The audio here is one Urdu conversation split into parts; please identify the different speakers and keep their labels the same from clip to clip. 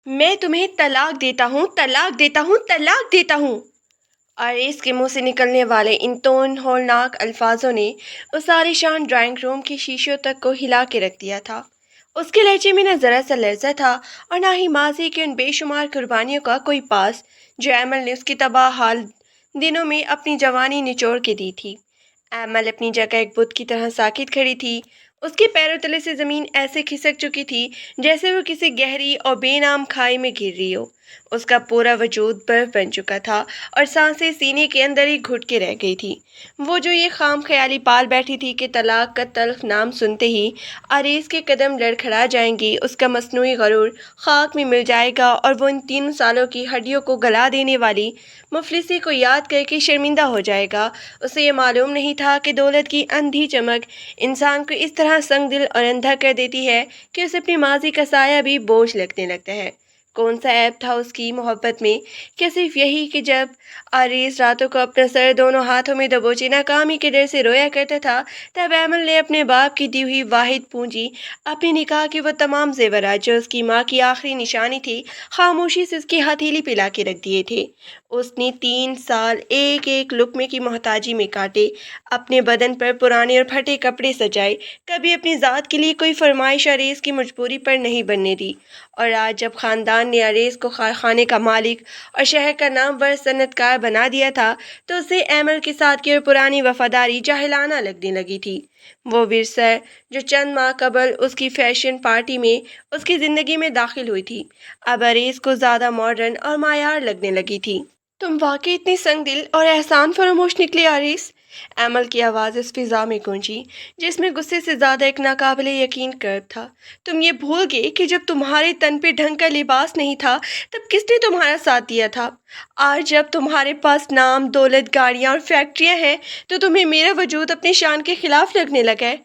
Speaker 1: میں تمہیں طلاق دیتا ہوں، طلاق دیتا ہوں، طلاق دیتا ہوں۔ آریس کے منہ سے نکلنے والے ان تون ہولناک الفاظوں نے اس عالیشان ڈرائنگ روم کی شیشوں تک کو ہلا کے رکھ دیا تھا۔ اس کے لہجے میں نہ ذرا سا لرزہ تھا اور نہ ہی ماضی کی ان بے شمار قربانیوں کا کوئی پاس جو ایمل نے اس کی تباہ حال دنوں میں اپنی جوانی نچوڑ کے دی تھی۔ ایمل اپنی جگہ ایک بت کی طرح ساکت کھڑی تھی۔ اس کے پیروں تلے سے زمین ایسے کھسک چکی تھی جیسے وہ کسی گہری اور بے نام کھائی میں گر رہی ہو۔ اس کا پورا وجود برف بن چکا تھا اور سانسیں سینے کے اندر ہی گھٹ کے رہ گئی تھی۔ وہ جو یہ خام خیالی پال بیٹھی تھی کہ طلاق کا تلخ نام سنتے ہی آریس کے قدم لڑکھڑا جائیں گی، اس کا مصنوعی غرور خاک میں مل جائے گا اور وہ ان 3 سالوں کی ہڈیوں کو گلا دینے والی مفلسی کو یاد کر کے شرمندہ ہو جائے گا۔ اسے یہ معلوم نہیں تھا کہ دولت کی اندھی چمک انسان کو اس طرح سنگ دل اور اندھا کر دیتی ہے کہ اسے اپنی ماضی کا سایہ بھی بوجھ لگنے لگتا ہے۔ کون سا عیب تھا اس کی محبت میں؟ کیا صرف یہی کہ جب آریس راتوں کو اپنا سر دونوں ہاتھوں میں دبوچے ناکامی کے ڈر سے رویا کرتا تھا، تب ایمل نے اپنے باپ کی دی ہوئی واحد پونجی، اپنی نکاح کی وہ تمام زیورات جو اس کی ماں کی آخری نشانی تھی، خاموشی سے اس کی ہتھیلی پہ لا کے رکھ دیے تھے۔ اس نے 3 سال ایک ایک لقمے کی محتاجی میں کاٹے، اپنے بدن پر پرانے اور پھٹے کپڑے سجائے، کبھی اپنی ذات کے لیے کوئی فرمائش آریس کی مجبوری پر نہیں بننے دی۔ اور آج جب خاندان نے آریس کو کارخانے کا مالک اور شہر کا نامور صنعت کار بنا دیا تھا تو اسے ایمل کے ساتھ کی اور پرانی وفاداری جاہلانہ لگنے لگی تھی۔ وہ ورثہ جو چند ماہ قبل اس کی فیشن پارٹی میں اس کی زندگی میں داخل ہوئی تھی، اب آریس کو زیادہ ماڈرن اور مایار لگنے لگی تھی۔ تم واقعی اتنی سنگ دل اور احسان فراموش نکلے آریس؟ ایمل کی آواز اس فضا میں گونجی جس میں غصے سے زیادہ ایک ناقابل یقین کرب تھا۔ تم یہ بھول گئے کہ جب تمہارے تن پہ ڈھنگ کا لباس نہیں تھا تب کس نے تمہارا ساتھ دیا تھا؟ آج جب تمہارے پاس نام، دولت، گاڑیاں اور فیکٹریاں ہیں تو تمہیں میرا وجود اپنے شان کے خلاف لگنے لگا ہے۔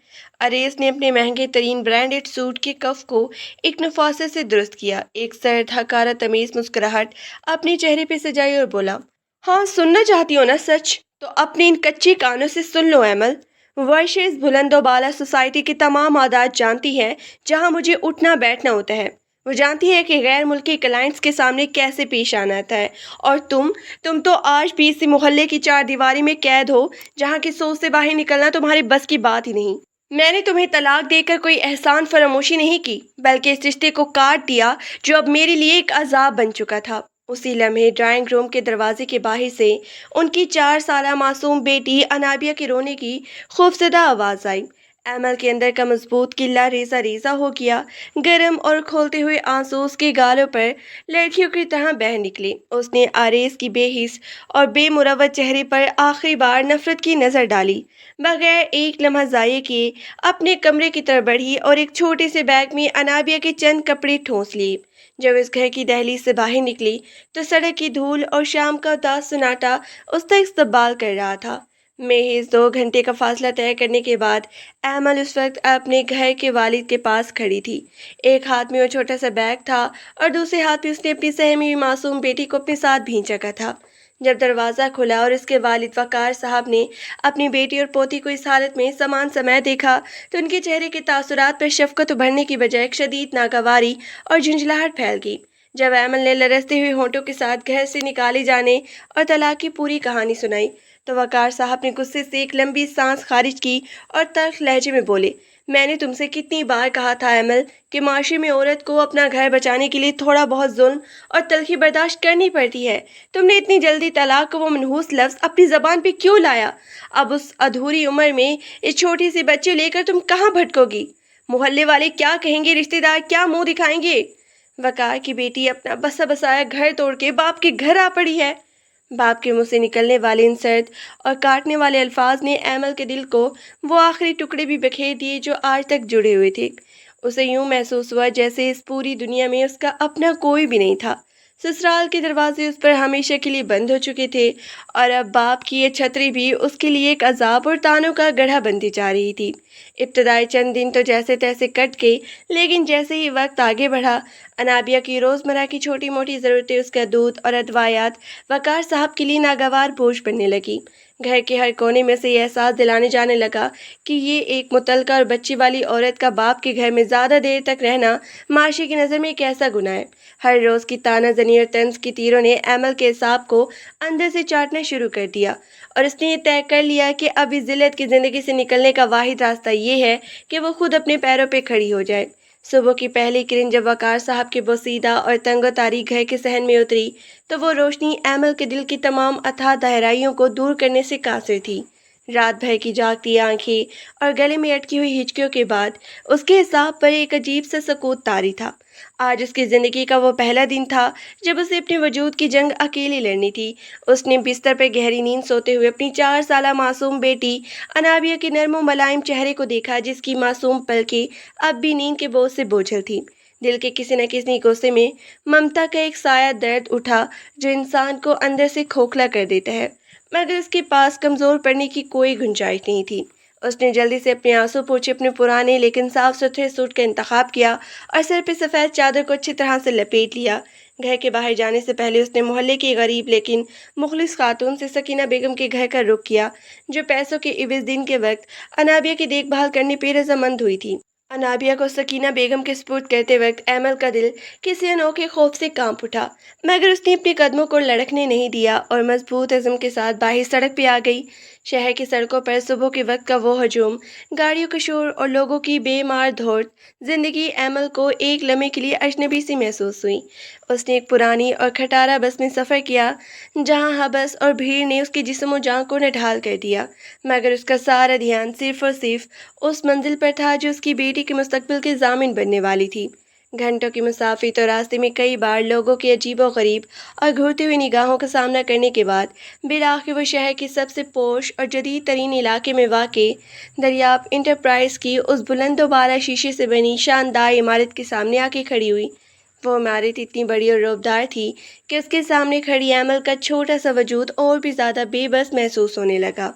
Speaker 1: آریس نے اپنے مہنگے ترین برانڈڈ سوٹ کے کف کو ایک نفاست سے درست کیا، ایک سرد حقارت تمیز مسکراہٹ اپنے چہرے پہ سجائی اور بولا، ہاں سننا چاہتی ہو نا سچ؟ تو اپنے ان کچے کانوں سے سن لو ایمل۔ ورشے اس بلند و بالا سوسائٹی کے تمام عادات جانتی ہے جہاں مجھے اٹھنا بیٹھنا ہوتا ہے۔ وہ جانتی ہے کہ غیر ملکی کلائنٹس کے سامنے کیسے پیش آنا آتا ہے، اور تم تو آج بھی اسی محلے کی 4 دیواری میں قید ہو جہاں کی سوچ سے باہر نکلنا تمہارے بس کی بات ہی نہیں۔ میں نے تمہیں طلاق دے کر کوئی احسان فراموشی نہیں کی، بلکہ اس رشتے کو کاٹ دیا جو اب میرے لیے ایک عذاب بن چکا تھا۔ اسی لمحے ڈرائنگ روم کے دروازے کے باہر سے ان کی 4 سالہ معصوم بیٹی انابیہ کے رونے کی خوفزدہ آواز آئی۔ ایمل کے اندر کا مضبوط قلعہ ریزہ ریزہ ہو گیا، گرم اور کھولتے ہوئے آنسو اس کے گالوں پر لڑکیوں کی طرح بہہ نکلے۔ اس نے آریس کی بے حس اور بے مروت چہرے پر آخری بار نفرت کی نظر ڈالی، بغیر ایک لمحہ ضائع کیے اپنے کمرے کی طرف بڑھی اور ایک چھوٹے سے بیگ میں انابیہ کے چند کپڑے ٹھونس لیے۔ جب اس گھر کی دہلیز سے باہر نکلی تو سڑک کی دھول اور شام کا اداس سناٹا اس کا استقبال کر رہا تھا۔ محض 2 گھنٹے کا فاصلہ طے کرنے کے بعد ایمل اس وقت اپنے گھر کے والد کے پاس کھڑی تھی۔ ایک ہاتھ میں وہ چھوٹا سا بیگ تھا اور دوسرے ہاتھ میں اس نے اپنی سہمی ہوئی معصوم بیٹی کو اپنے ساتھ بھینچ رکھا تھا۔ جب دروازہ کھلا اور اس کے والد وقار صاحب نے اپنی بیٹی اور پوتی کو اس حالت میں سامان سمیت دیکھا تو ان کے چہرے کے تاثرات پر شفقت ابھرنے کی بجائے ایک شدید ناگواری اور جھنجھلاہٹ پھیل گئی۔ جب ایمل نے لرزتے ہوئے ہونٹوں کے ساتھ گھر سے نکالے جانے اور طلاق کی پوری کہانی سنائی تو وقار صاحب نے غصے سے ایک لمبی سانس خارج کی اور تلخ لہجے میں بولے، میں نے تم سے کتنی بار کہا تھا ایمل کہ معاشرے میں عورت کو اپنا گھر بچانے کے لیے تھوڑا بہت ظلم اور تلخی برداشت کرنی پڑتی ہے۔ تم نے اتنی جلدی طلاق کا وہ منحوس لفظ اپنی زبان پہ کیوں لایا؟ اب اس ادھوری عمر میں اس چھوٹی سی بچی لے کر تم کہاں بھٹکو گی؟ محلے والے کیا کہیں گے؟ رشتے دار کیا منہ دکھائیں گے؟ وقار کی بیٹی اپنا بسا بسایا گھر توڑ کے باپ کے گھر آ پڑی ہے۔ باپ کے منہ سے نکلنے والے ان سرد اور کاٹنے والے الفاظ نے ایمل کے دل کو وہ آخری ٹکڑے بھی بکھیر دیے جو آج تک جڑے ہوئے تھے۔ اسے یوں محسوس ہوا جیسے اس پوری دنیا میں اس کا اپنا کوئی بھی نہیں تھا۔ سسرال کے دروازے اس پر ہمیشہ کے لیے بند ہو چکے تھے اور اب باپ کی یہ چھتری بھی اس کے لیے ایک عذاب اور تانوں کا گڑھا بنتی جا رہی تھی۔ ابتدائی چند دن تو جیسے تیسے کٹ گئے، لیکن جیسے ہی وقت آگے بڑھا، انابیہ کی روزمرہ کی چھوٹی موٹی ضرورتیں، اس کا دودھ اور ادویات وقار صاحب کے لیے ناگوار بوجھ بننے لگی۔ گھر کے ہر کونے میں سے یہ احساس دلانے جانے لگا کہ یہ ایک متعلقہ اور بچی والی عورت کا باپ کے گھر میں زیادہ دیر تک رہنا معاشرے کی نظر میں ایک ایسا گناہ ہے۔ ہر روز کی تانا زنی اور طنز کی تیروں نے ایمل کے اعصاب کو اندر سے چاٹنا شروع کر دیا، اور اس نے یہ طے کر لیا کہ اب اس ذلت کی زندگی سے نکلنے کا واحد راستہ یہ ہے کہ وہ خود اپنے پیروں پہ کھڑی ہو جائے۔ صبح کی پہلی کرن جب وقار صاحب کے بوسیدہ اور تنگ و تاریک گھر کے صحن میں اتری تو وہ روشنی ایمل کے دل کی تمام اتھاہ گہرائیوں کو دور کرنے سے قاصر تھی۔ رات بھر کی جاگتی آنکھیں اور گلے میں اٹکی ہوئی ہچکیوں کے بعد اس کے حساب پر ایک عجیب سا سکوت طاری تھا۔ آج اس کی زندگی کا وہ پہلا دن تھا جب اسے اپنے وجود کی جنگ اکیلی لڑنی تھی۔ اس نے بستر پر گہری نیند سوتے ہوئے اپنی 4 سالہ معصوم بیٹی انابیہ کے نرم و ملائم چہرے کو دیکھا، جس کی معصوم پلکیں اب بھی نیند کے بوجھ سے بوجھل تھیں۔ دل کے کسی نہ کسی گوشے میں ممتا کا ایک سایہ درد اٹھا جو انسان کو اندر سے کھوکھلا کر دیتا ہے، مگر اس کے پاس کمزور پڑنے کی کوئی گنجائش نہیں تھی۔ اس نے جلدی سے اپنے آنسو پوچھے اپنے پرانے لیکن صاف ستھرے سوٹ کا انتخاب کیا اور سر پہ سفید چادر کو اچھی طرح سے لپیٹ لیا۔ گھر کے باہر جانے سے پہلے اس نے محلے کی غریب لیکن مخلص خاتون سے سکینہ بیگم کے گھر کا رخ کیا، جو پیسوں کے عوض دن کے وقت انابیہ کی دیکھ بھال کرنے پہ رضامند ہوئی تھی۔ انابیہ کو سکینہ بیگم کے سپرد کرتے وقت ایمل کا دل کسی انوکھے خوف سے کانپ اٹھا، مگر اس نے اپنے قدموں کو لڑکھنے نہیں دیا اور مضبوط عزم کے ساتھ باہر سڑک پہ آ گئی۔ شہر کی سڑکوں پر صبح کے وقت کا وہ ہجوم، گاڑیوں کا شور اور لوگوں کی بے مار دھوڑ زندگی ایمل کو ایک لمحے کے لیے اجنبی سی محسوس ہوئی۔ اس نے ایک پرانی اور کھٹارا بس میں سفر کیا جہاں حبس اور بھیڑ نے اس کے جسم و جان کو نڈھال کر دیا، مگر اس کا سارا دھیان صرف اور صرف اس منزل پر تھا جو اس کی بیٹی کے مستقبل کے ضامن بننے والی تھی۔ گھنٹوں کی مسافت اور راستے میں کئی بار لوگوں کے عجیب و غریب اور گھورتی ہوئی نگاہوں کا سامنا کرنے کے بعد بالآخر وہ شہر کے سب سے پوش اور جدید ترین علاقے میں واقع دریاب انٹرپرائز کی اس بلند و بالا شیشے سے بنی شاندار عمارت کے سامنے آ کے کھڑی ہوئی۔ وہ عمارت اتنی بڑی اور رعبدار تھی کہ اس کے سامنے کھڑی ایمل کا چھوٹا سا وجود اور بھی زیادہ بے بس محسوس ہونے لگا۔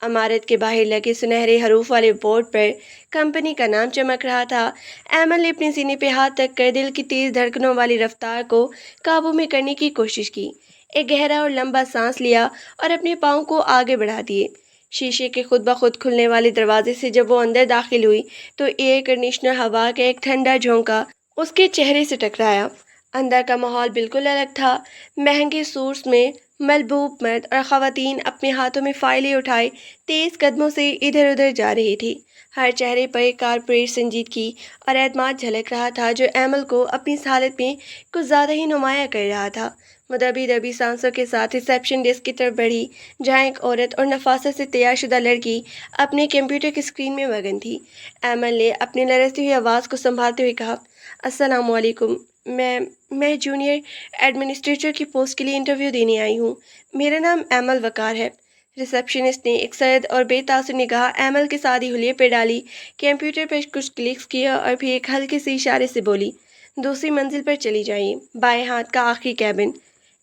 Speaker 1: عمارت کے باہر لگے سنہرے حروف والے بورڈ پر کمپنی کا نام چمک رہا تھا۔ ایمل نے اپنے سینے پہ ہاتھ رکھ کر دل کی تیز دھڑکنوں والی رفتار کو قابو میں کرنے کی کوشش کی، ایک گہرا اور لمبا سانس لیا اور اپنے پاؤں کو آگے بڑھا دیے۔ شیشے کے خود بخود کھلنے والے دروازے سے جب وہ اندر داخل ہوئی تو ایئر کنڈیشنر ہوا کا ایک ٹھنڈا جھونکا اس کے چہرے سے ٹکرایا۔ اندر کا ماحول بالکل الگ تھا۔ مہنگے سوٹس میں ملبوب مرد اور خواتین اپنے ہاتھوں میں فائلیں اٹھائے تیز قدموں سے ادھر ادھر جا رہی تھی۔ ہر چہرے پر ایک کارپوریٹ سنجیدگی اور اعتماد جھلک رہا تھا جو ایمل کو اپنی اس حالت میں کچھ زیادہ ہی نمایاں کر رہا تھا۔ وہ دبی دبی سانسوں کے ساتھ ریسیپشن ڈیسک کی طرف بڑھی جہاں ایک عورت اور نفاست سے تیار شدہ لڑکی اپنے کمپیوٹر کی اسکرین میں مگن تھی۔ ایمل نے اپنی لرزتی ہوئی آواز کو سنبھالتے ہوئے کہا، السلام علیکم، میں جونیئر ایڈمنسٹریٹر کی پوسٹ کے لیے انٹرویو دینے آئی ہوں۔ میرا نام ایمل وقار ہے۔ ریسیپشنسٹ نے ایک سرد اور بے تاثر نگاہ ایمل کے سادی حلیے پہ ڈالی، کمپیوٹر پر کچھ کلکس کیا اور پھر ایک ہلکے سے اشارے سے بولی، دوسری منزل پر چلی جائیے، بائیں ہاتھ کا آخری کیبن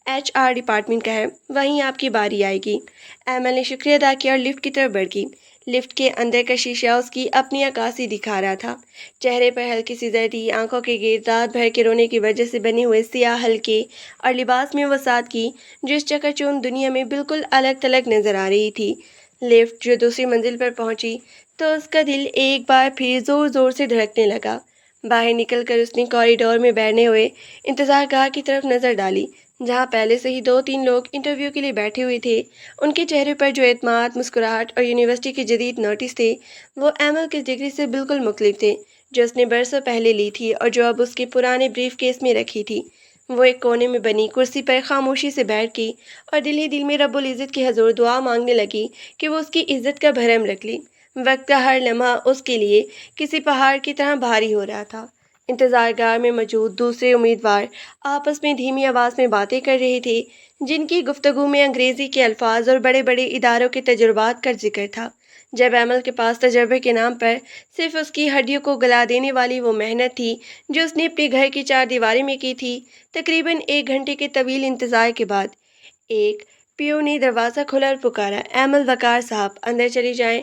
Speaker 1: HR ڈپارٹمنٹ کا ہے، وہیں آپ کی باری آئے گی۔ ایمل نے شکریہ ادا کیا اور لفٹ کی طرف بڑھ گئی۔ لفٹ کے اندر کا شیشہ اس کی اپنی عکاسی دکھا رہا تھا۔ چہرے پر ہلکی سی زردی، آنکھوں کے گرد رات بھر کے رونے کی وجہ سے بنے ہوئے سیاہ حلقے اور لباس میں وہ سادگی جو اس چکا چوند دنیا میں بالکل الگ تھلگ نظر آ رہی تھی۔ لفٹ جو دوسری منزل پر پہنچی تو اس کا دل ایک بار پھر زور زور سے دھڑکنے لگا۔ باہر نکل کر اس نے کوریڈور میں بیٹھے ہوئے انتظار گاہ کی طرف نظر ڈالی جہاں پہلے سے ہی 2-3 لوگ انٹرویو کے لیے بیٹھے ہوئے تھے۔ ان کے چہرے پر جو اعتماد، مسکراہٹ اور یونیورسٹی کے جدید نوٹس تھے وہ ایمل کی ڈگری سے بالکل مختلف تھے جو اس نے برسوں پہلے لی تھی اور جو اب اس کے پرانے بریف کیس میں رکھی تھی۔ وہ ایک کونے میں بنی کرسی پر خاموشی سے بیٹھ گئی اور دل ہی دل میں رب العزت کی حضور دعا مانگنے لگی کہ وہ اس کی عزت کا بھرم رکھ لی۔ وقت کا ہر لمحہ اس کے لیے کسی پہاڑ کی طرح بھاری ہو رہا تھا۔ انتظار گاہ میں موجود دوسرے امیدوار آپس میں دھیمی آواز میں باتیں کر رہے تھے جن کی گفتگو میں انگریزی کے الفاظ اور بڑے بڑے اداروں کے تجربات کا ذکر تھا۔ جب ایمل کے پاس تجربے کے نام پر صرف اس کی ہڈیوں کو گلا دینے والی وہ محنت تھی جو اس نے اپنے گھر کی 4 دیواریں میں کی تھی، تقریباً 1 گھنٹے کے طویل انتظار کے بعد ایک پیو نے دروازہ کھولا اور پکارا، ایمل وقار صاحب، اندر چلی جائیں۔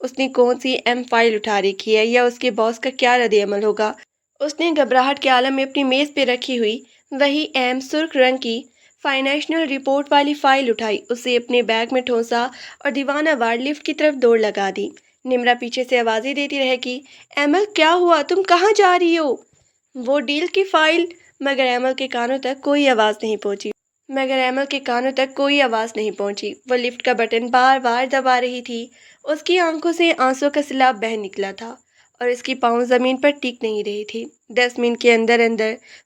Speaker 1: اس نے کون سی اہم فائل اٹھا رکھی ہے یا اس کے باس کا کیا رد عمل ہوگا۔ اس نے گھبراہٹ کے عالم میں اپنی میز پہ رکھی ہوئی وہی اہم سرخ رنگ کی فائنینشیل رپورٹ والی فائل اٹھائی، اسے اپنے بیگ میں ٹھونسا اور دیوانہ وار لفٹ کی طرف دوڑ لگا دی۔ نمرا پیچھے سے آوازیں دیتی رہے گی، ایمل کیا ہوا، تم کہاں جا رہی ہو؟ وہ ڈیل کی فائل۔ مگر ایمل کے کانوں تک کوئی آواز نہیں پہنچی۔ وہ لفٹ کا بٹن بار بار دبا رہی تھی، اس کی آنکھوں سے آنسوں کا سیلاب بہہ نکلا تھا اور اس کی پاؤں زمین پر ٹک نہیں رہی تھی۔ 10 منٹ کے اندر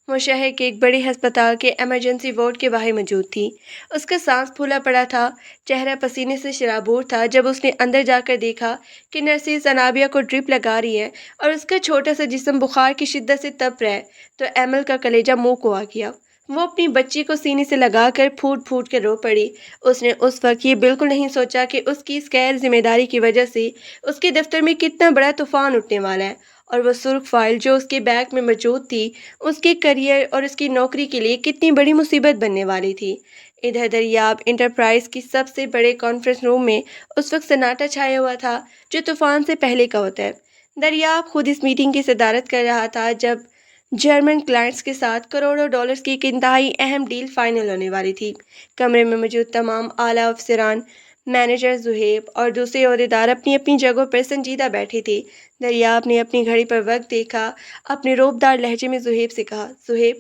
Speaker 1: وہ شہر کے ایک بڑے ہسپتال کے ایمرجنسی وارڈ کے باہر موجود تھی۔ اس کا سانس پھولا پڑا تھا، چہرہ پسینے سے شرابور تھا۔ جب اس نے اندر جا کر دیکھا کہ نرسز انابیہ کو ڈرپ لگا رہی ہے اور اس کا چھوٹا سا جسم بخار کی شدت سے تپ رہا ہے تو ایمل کا کلیجہ منہ کو آ گیا۔ وہ اپنی بچی کو سینے سے لگا کر پھوٹ پھوٹ کے رو پڑی۔ اس نے اس وقت یہ بالکل نہیں سوچا کہ اس کی اس غیر ذمہ داری کی وجہ سے اس کے دفتر میں کتنا بڑا طوفان اٹھنے والا ہے، اور وہ سرخ فائل جو اس کے بیگ میں موجود تھی اس کے کیریئر اور اس کی نوکری کے لیے کتنی بڑی مصیبت بننے والی تھی۔ ادھر دریاب انٹرپرائز کی سب سے بڑے کانفرنس روم میں اس وقت سناٹا چھایا ہوا تھا جو طوفان سے پہلے کا ہوتا ہے۔ دریاب خود اس میٹنگ کی صدارت کر رہا تھا جب جرمن کلائنٹس کے ساتھ کروڑوں ڈالرز کی ایک انتہائی اہم ڈیل فائنل ہونے والی تھی۔ کمرے میں موجود تمام اعلیٰ افسران، مینیجر زہیب اور دوسرے عہدیدار اپنی اپنی جگہوں پر سنجیدہ بیٹھے تھے۔ دریاب نے اپنی گھڑی پر وقت دیکھا، اپنے روبدار لہجے میں زہیب سے کہا، زہیب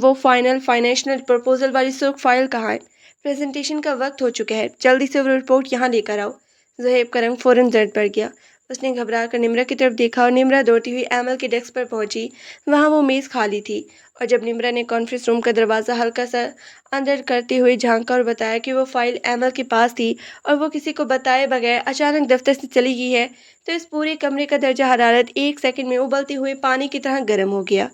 Speaker 1: وہ فائنل فائنینشیل پروپوزل والی سرخ فائل کہاں ہے؟ پریزنٹیشن کا وقت ہو چکا ہے، جلدی سے وہ رپورٹ یہاں لے کر آؤ۔ زہیب کا رنگ فوراً زرد پڑ گیا۔ اس نے گھبرا کر نمرا کی طرف دیکھا اور نمرا دوڑتی ہوئی ایمل کے ڈیسک پر پہنچی۔ وہاں وہ میز خالی تھی، اور جب نمرا نے کانفرنس روم کا دروازہ ہلکا سا اندر کرتے ہوئے جھانکا اور بتایا کہ وہ فائل ایمل کے پاس تھی اور وہ کسی کو بتائے بغیر اچانک دفتر سے چلی گئی ہے، تو اس پورے کمرے کا درجہ حرارت 1 سیکنڈ میں ابلتے ہوئے پانی کی طرح گرم ہو گیا۔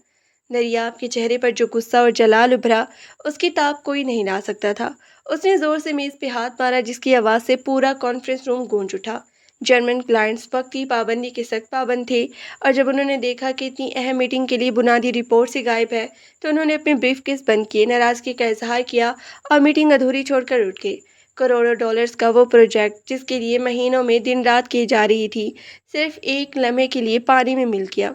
Speaker 1: دریاب کے چہرے پر جو غصہ اور جلال ابھرا، اس کی تاب کوئی نہیں لا سکتا تھا۔ اس نے زور سے میز پہ ہاتھ مارا جس کی آواز سے پورا کانفرنس روم گونج اٹھا۔ جرمن کلائنٹس وقت کی پابندی کے سخت پابند تھے، اور جب انہوں نے دیکھا کہ اتنی اہم میٹنگ کے لیے بنیادی رپورٹ سے غائب ہے تو انہوں نے اپنے بریف کیس بند کیے، ناراضگی کا اظہار کیا اور میٹنگ ادھوری چھوڑ کر اٹھ گئے۔ کروڑوں ڈالرز کا وہ پروجیکٹ جس کے لیے مہینوں میں دن رات کی جا رہی تھی، صرف ایک لمحے کے لیے پانی میں مل گیا۔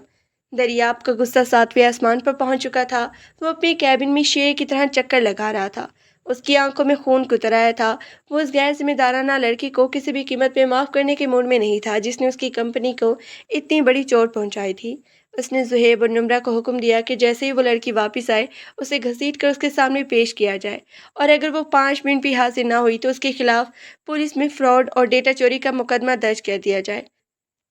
Speaker 1: دریاب کا غصہ 7ویں آسمان پر پہنچ چکا تھا۔ وہ اپنے کیبن میں شیر کی طرح چکر لگا رہا تھا، اس کی آنکھوں میں خون کتر آیا تھا۔ وہ اس غیر ذمہ دارانہ لڑکی کو کسی بھی قیمت پہ معاف کرنے کے موڈ میں نہیں تھا جس نے اس کی کمپنی کو اتنی بڑی چوٹ پہنچائی تھی۔ اس نے زہیب اور نمرا کو حکم دیا کہ جیسے ہی وہ لڑکی واپس آئے اسے گھسیٹ کر اس کے سامنے پیش کیا جائے، اور اگر وہ 5 منٹ بھی حاضر نہ ہوئی تو اس کے خلاف پولیس میں فراڈ اور ڈیٹا چوری کا مقدمہ درج کر دیا جائے۔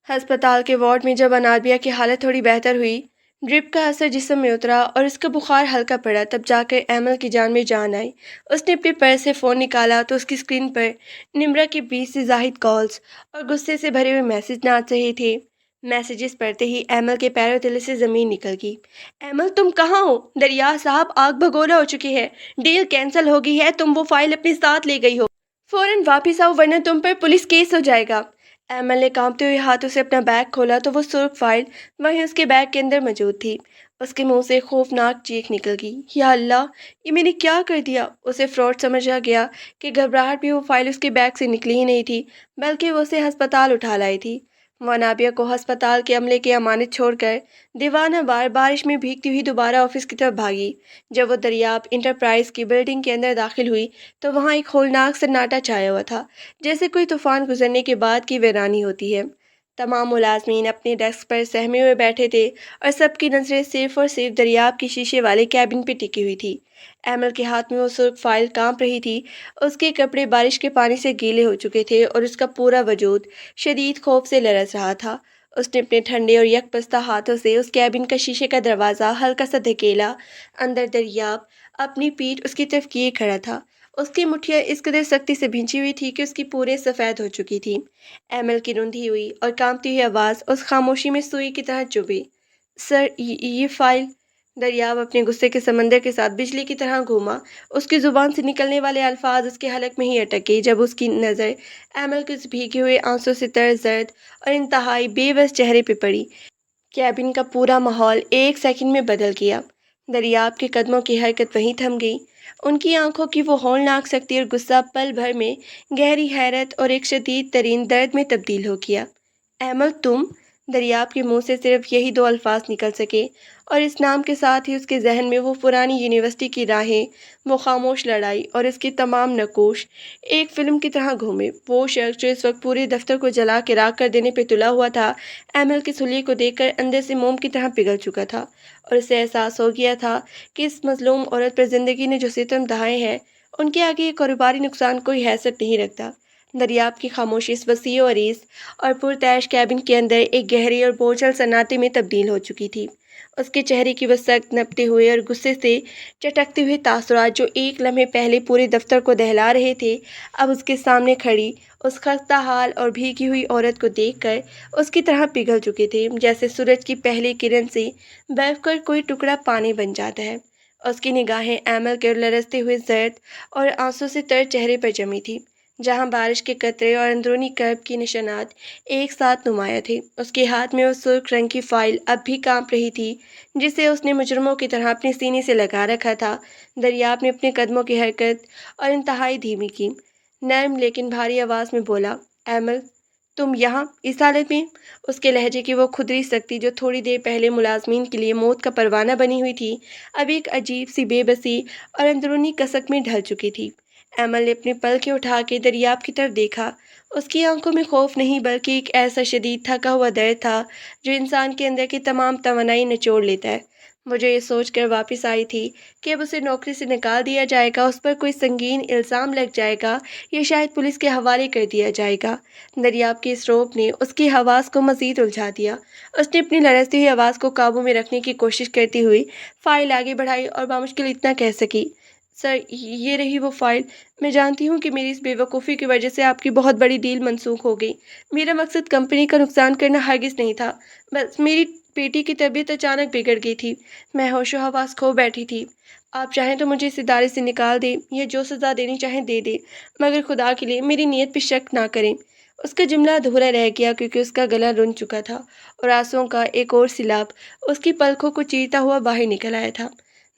Speaker 1: ہسپتال کے وارڈ میں جب انابیہ کی حالت تھوڑی بہتر ہوئی، ڈرپ کا اثر جسم میں اترا اور اس کا بخار ہلکا پڑا، تب جا کر ایمل کی جان میں جان آئی۔ اس نے اپنے پرس سے فون نکالا تو اس کی اسکرین پر نمرا کی 20 سے زائد کالز اور غصے سے بھرے ہوئے میسج ناچ رہے تھے۔ میسیجز پڑھتے ہی ایمل کے پیروں تلے سے زمین نکل گئی۔ ایمل تم کہاں ہو؟ دریا صاحب آگ بگولا ہو چکی ہے، ڈیل کینسل ہو گئی ہے، تم وہ فائل اپنے ساتھ لے گئی ہو، فوراً واپس آؤ ورنہ تم پر پولیس کیس ہو جائے گا۔ ایمل نے کانپتے ہوئے ہاتھوں سے اپنا بیگ کھولا تو وہ سرخ فائل وہیں اس کے بیگ کے اندر موجود تھی۔ اس کے منہ سے خوفناک چیخ نکل گئی، یا اللہ، یہ میں نے کیا کر دیا؟ اسے فراڈ سمجھا گیا کہ گھبراہٹ میں وہ فائل اس کے بیگ سے نکلی ہی نہیں تھی بلکہ وہ اسے ہسپتال اٹھا لائی تھی۔ وہ انابیہ کو ہسپتال کے عملے کی امانت چھوڑ کر دیوانہ وار بارش میں بھیگتی ہوئی دوبارہ آفس کی طرف بھاگی۔ جب وہ دریاب انٹرپرائز کی بلڈنگ کے اندر داخل ہوئی تو وہاں ایک ہولناک سناٹا چھایا ہوا تھا، جیسے کوئی طوفان گزرنے کے بعد کی ویرانی ہوتی ہے۔ تمام ملازمین اپنے ڈیسک پر سہمے ہوئے بیٹھے تھے اور سب کی نظریں صرف اور صرف دریاب کی شیشے والے کیبن پہ ٹکی ہوئی تھی۔ ایمل کے ہاتھ میں وہ سرخ فائل کانپ رہی تھی، اس کے کپڑے بارش کے پانی سے گیلے ہو چکے تھے اور اس کا پورا وجود شدید خوف سے لرز رہا تھا۔ اس نے اپنے ٹھنڈے اور یکپستہ ہاتھوں سے اس کیبن کا شیشے کا دروازہ ہلکا سا دھکیلا۔ اندر دریاب اپنی پیٹھ اس کی طرف کیے کھڑا تھا، اس کی مٹھیاں اس قدر سختی سے بھینچی ہوئی تھی کہ اس کی پورے سفید ہو چکی تھی۔ ایمل کی روندھی ہوئی اور کانپتی ہوئی آواز اس خاموشی میں سوئی کی طرح چبھی۔ سر، یہ فائل۔ دریاب اپنے غصے کے سمندر کے ساتھ بجلی کی طرح گھوما، اس کی زبان سے نکلنے والے الفاظ اس کے حلق میں ہی اٹک گئے جب اس کی نظر ایمل کے اس بھیگے ہوئے آنسوں سے تر زرد اور انتہائی بے بس چہرے پہ پڑی۔ کیبن کا پورا ماحول 1 سیکنڈ میں بدل گیا۔ دریاب کے قدموں کی حرکت وہیں تھم گئی، ان کی آنکھوں کی وہ ہولناک سختی اور غصہ پل بھر میں گہری حیرت اور ایک شدید ترین درد میں تبدیل ہو گیا۔ احمد تم؟ دریاب کے منہ سے صرف یہی دو الفاظ نکل سکے، اور اس نام کے ساتھ ہی اس کے ذہن میں وہ پرانی یونیورسٹی کی راہیں، وہ خاموش لڑائی اور اس کے تمام نقوش ایک فلم کی طرح گھومے۔ وہ شخص جو اس وقت پورے دفتر کو جلا کے راکھ کر دینے پہ تلا ہوا تھا، ایمل کے سلیے کو دیکھ کر اندر سے موم کی طرح پگھل چکا تھا، اور اسے احساس ہو گیا تھا کہ اس مظلوم عورت پر زندگی نے جو ستم ڈھائے ہیں، ان کے آگے یہ کاروباری نقصان کوئی حیثیت نہیں رکھتا۔ دریاب کی خاموشی اس وسیع و عریض اور پرتعیش کیبن کے اندر ایک گہری اور بوجھل سناٹے میں تبدیل ہو چکی تھی۔ اس کے چہرے کی وہ سخت نپتے ہوئے اور غصے سے چٹکتے ہوئے تاثرات جو ایک لمحے پہلے پورے دفتر کو دہلا رہے تھے، اب اس کے سامنے کھڑی اس خستہ حال اور بھیگی ہوئی عورت کو دیکھ کر اس کی طرح پگھل چکے تھے، جیسے سورج کی پہلی کرن سے برف کر کوئی ٹکڑا پانی بن جاتا ہے۔ اس کی نگاہیں ایمل کے لرزتے ہوئے زرد اور آنسوں سے تر چہرے پر جمی تھی، جہاں بارش کے قطرے اور اندرونی کرب کی نشانات ایک ساتھ نمایاں تھے۔ اس کے ہاتھ میں وہ سرخ رنگ کی فائل اب بھی کانپ رہی تھی، جسے اس نے مجرموں کی طرح اپنے سینے سے لگا رکھا تھا۔ دریاب نے اپنے قدموں کی حرکت اور انتہائی دھیمی کی، نرم لیکن بھاری آواز میں بولا، ایمل تم یہاں اس حالت میں؟ اس کے لہجے کی وہ کھدری سختی جو تھوڑی دیر پہلے ملازمین کے لیے موت کا پروانہ بنی ہوئی تھی، اب ایک عجیب سی بے بسی اور اندرونی کسک میں ڈھل چکی تھی۔ ایمل نے اپنی پلکیں اٹھا کے دریاب کی طرف دیکھا۔ اس کی آنکھوں میں خوف نہیں بلکہ ایک ایسا شدید تھکا ہوا درد تھا جو انسان کے اندر کی تمام توانائی نچوڑ لیتا ہے۔ وہ جو یہ سوچ کر واپس آئی تھی کہ اب اسے نوکری سے نکال دیا جائے گا، اس پر کوئی سنگین الزام لگ جائے گا یا شاید پولیس کے حوالے کر دیا جائے گا، دریاب کے اس روب نے اس کی حواس کو مزید الجھا دیا۔ اس نے اپنی لرزتی ہوئی آواز کو قابو میں رکھنے کی کوشش کرتے ہوئے فائل آگے بڑھائی اور بامشکل اتنا کہہ سکی، سر یہ رہی وہ فائل۔ میں جانتی ہوں کہ میری اس بے وقوفی کی وجہ سے آپ کی بہت بڑی ڈیل منسوخ ہو گئی۔ میرا مقصد کمپنی کا نقصان کرنا ہرگز نہیں تھا، بس میری بیٹی کی طبیعت اچانک بگڑ گئی تھی، میں ہوش و حواس کھو بیٹھی تھی۔ آپ چاہیں تو مجھے اس ادارے سے نکال دیں یا جو سزا دینی چاہیں دے دیں، مگر خدا کے لیے میری نیت پہ شک نہ کریں۔ اس کا جملہ ادھورا رہ گیا کیونکہ اس کا گلا رن چکا تھا اور آنسوؤں کا ایک اور سیلاب اس کی پلکوں کو چیرتا ہوا باہر نکل آیا تھا۔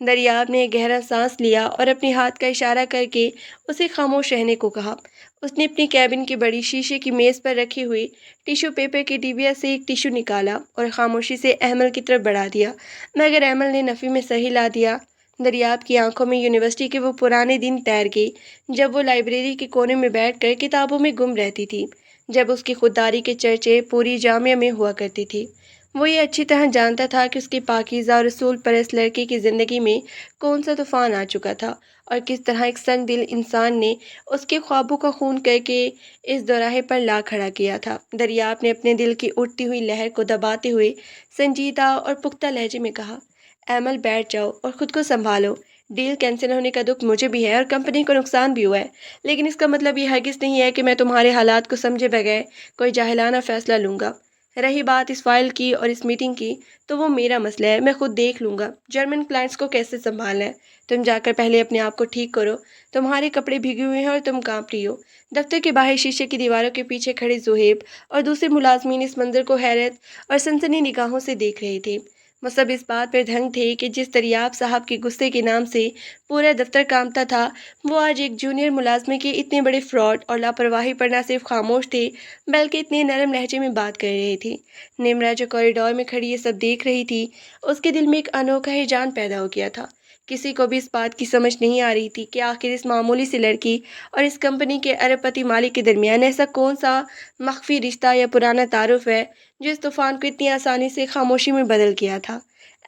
Speaker 1: دریاب نے ایک گہرا سانس لیا اور اپنے ہاتھ کا اشارہ کر کے اسے خاموش رہنے کو کہا۔ اس نے اپنی کیبن کی بڑی شیشے کی میز پر رکھے ہوئے ٹیشو پیپر کے ڈبیا سے ایک ٹیشو نکالا اور خاموشی سے ایمل کی طرف بڑھا دیا، مگر ایمل نے نفی میں سر ہلا دیا۔ دریاب کی آنکھوں میں یونیورسٹی کے وہ پرانے دن تیر گئے جب وہ لائبریری کے کونے میں بیٹھ کر کتابوں میں گم رہتی تھی، جب اس کی خودداری کے چرچے پوری جامعہ میں ہوا کرتے تھے۔ وہ یہ اچھی طرح جانتا تھا کہ اس کے پاکیزہ اور اصول پرست لڑکے کی زندگی میں کون سا طوفان آ چکا تھا اور کس طرح ایک سنگ دل انسان نے اس کے خوابوں کا خون کر کے اس دوراہے پر لا کھڑا کیا تھا۔ دریاب نے اپنے دل کی اٹھتی ہوئی لہر کو دباتے ہوئے سنجیدہ اور پختہ لہجے میں کہا، ایمل بیٹھ جاؤ اور خود کو سنبھالو۔ ڈیل کینسل ہونے کا دکھ مجھے بھی ہے اور کمپنی کو نقصان بھی ہوا ہے، لیکن اس کا مطلب یہ ہرگز نہیں ہے کہ میں تمہارے حالات کو سمجھے بغیر کوئی جاہلانہ فیصلہ لوں گا۔ رہی بات اس فائل کی اور اس میٹنگ کی، تو وہ میرا مسئلہ ہے، میں خود دیکھ لوں گا جرمن کلائنٹس کو کیسے سنبھالنا ہے۔ تم جا کر پہلے اپنے آپ کو ٹھیک کرو، تمہارے کپڑے بھیگے ہوئے ہیں اور تم کانپ رہی ہو۔ دفتر کے باہر شیشے کی دیواروں کے پیچھے کھڑے زہیب اور دوسرے ملازمین اس منظر کو حیرت اور سنسنی نگاہوں سے دیکھ رہے تھے۔ وہ سب اس بات پر دھنگ تھے کہ جس دریاب صاحب کے غصے کے نام سے پورا دفتر کانپتا تھا، وہ آج ایک جونیئر ملازمے کے اتنے بڑے فراڈ اور لاپرواہی پر نہ صرف خاموش تھے بلکہ اتنے نرم لہجے میں بات کر رہے تھے۔ نمرا جو کوریڈور میں کھڑی یہ سب دیکھ رہی تھی، اس کے دل میں ایک انوکھا ہیجان پیدا ہو گیا تھا۔ کسی کو بھی اس بات کی سمجھ نہیں آ رہی تھی کہ آخر اس معمولی سی لڑکی اور اس کمپنی کے ارب پتی مالک کے درمیان ایسا کون سا مخفی رشتہ یا پرانا تعارف ہے جو اس طوفان کو اتنی آسانی سے خاموشی میں بدل گیا تھا۔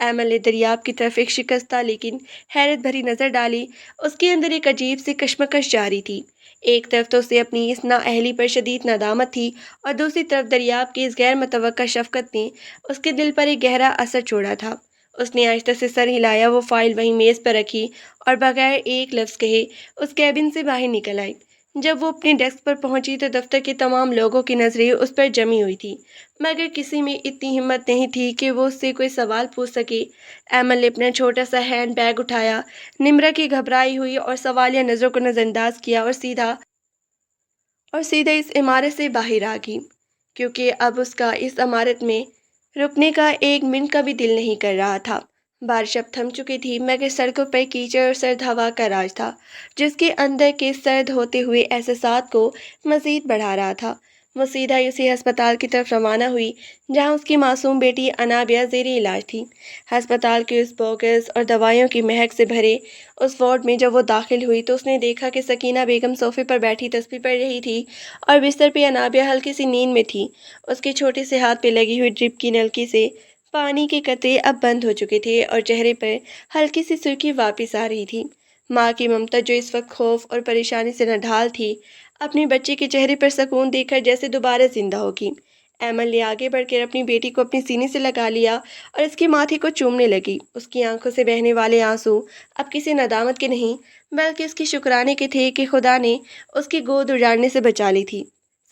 Speaker 1: ایمل نے دریاب کی طرف ایک شکستہ لیکن حیرت بھری نظر ڈالی۔ اس کے اندر ایک عجیب سی کشمکش جاری تھی۔ ایک طرف تو اسے اپنی اس نااہلی پر شدید ندامت تھی اور دوسری طرف دریاب کی اس غیر متوقع شفقت نے اس کے دل پر ایک گہرا اثر چھوڑا تھا۔ اس نے آہستہ سے سر ہلایا، وہ فائل وہیں میز پر رکھی اور بغیر ایک لفظ کہے اس کیبن سے باہر نکل آئی۔ جب وہ اپنے ڈیسک پر پہنچی تو دفتر کے تمام لوگوں کی نظریں اس پر جمی ہوئی تھیں، مگر کسی میں اتنی ہمت نہیں تھی کہ وہ اس سے کوئی سوال پوچھ سکے۔ ایمل نے اپنا چھوٹا سا ہینڈ بیگ اٹھایا، نمرا کی گھبرائی ہوئی اور سوالیہ نظروں کو نظر انداز کیا اور سیدھا اس عمارت سے باہر آ گئی، کیونکہ اب اس کا اس عمارت میں رکنے کا ایک منٹ کا بھی دل نہیں کر رہا تھا۔ بارش اب تھم چکی تھی مگر سڑکوں پر کیچڑ اور سرد ہوا کا راج تھا، جس کے اندر کے سرد ہوتے ہوئے احساسات کو مزید بڑھا رہا تھا۔ وہ سیدھا ہی اسی ہسپتال کی طرف روانہ ہوئی جہاں اس کی معصوم بیٹی انابیہ زیر علاج تھی۔ ہسپتال کے اس بوگس اور دوائیوں کی مہک سے بھرے اس وارڈ میں جب وہ داخل ہوئی تو اس نے دیکھا کہ سکینہ بیگم صوفے پر بیٹھی تسبیح پڑھ رہی تھی اور بستر پہ انابیہ ہلکی سی نیند میں تھی۔ اس کے چھوٹے سے ہاتھ پہ لگی ہوئی ڈرپ کی نلکی سے پانی کے قطرے اب بند ہو چکے تھے اور چہرے پر ہلکی سی سرخی واپس آ رہی تھی۔ ماں کی ممتا جو اس وقت خوف اور پریشانی سے نڈھال تھی، اپنی بچی کے چہرے پر سکون دیکھ کر جیسے دوبارہ زندہ ہوگی۔ ایمل نے آگے بڑھ کر اپنی بیٹی کو اپنی سینے سے لگا لیا اور اس کے ماتھے کو چومنے لگی۔ اس کی آنکھوں سے بہنے والے آنسو اب کسی ندامت کے نہیں بلکہ اس کی شکرانے کے تھے کہ خدا نے اس کی گود اجاڑنے سے بچا لی تھی۔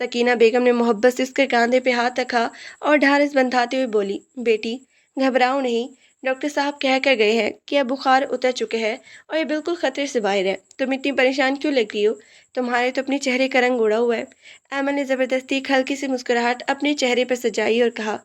Speaker 1: سکینہ بیگم نے محبت سے اس کے کاندھے پہ ہاتھ رکھا اور ڈھارس بندھاتے ہوئے بولی، بیٹی گھبراؤ نہیں، ڈاکٹر صاحب کہہ کر گئے ہیں کہ اب بخار اتر چکے ہیں اور یہ بالکل خطرے سے باہر ہے۔ تم اتنی پریشان کیوں لگ رہی ہو؟ تمہارے تو اپنے چہرے کا رنگ اڑا ہوا ہے۔ ایمل نے زبردستی ایک ہلکی سی مسکراہٹ اپنے چہرے پر سجائی اور کہا،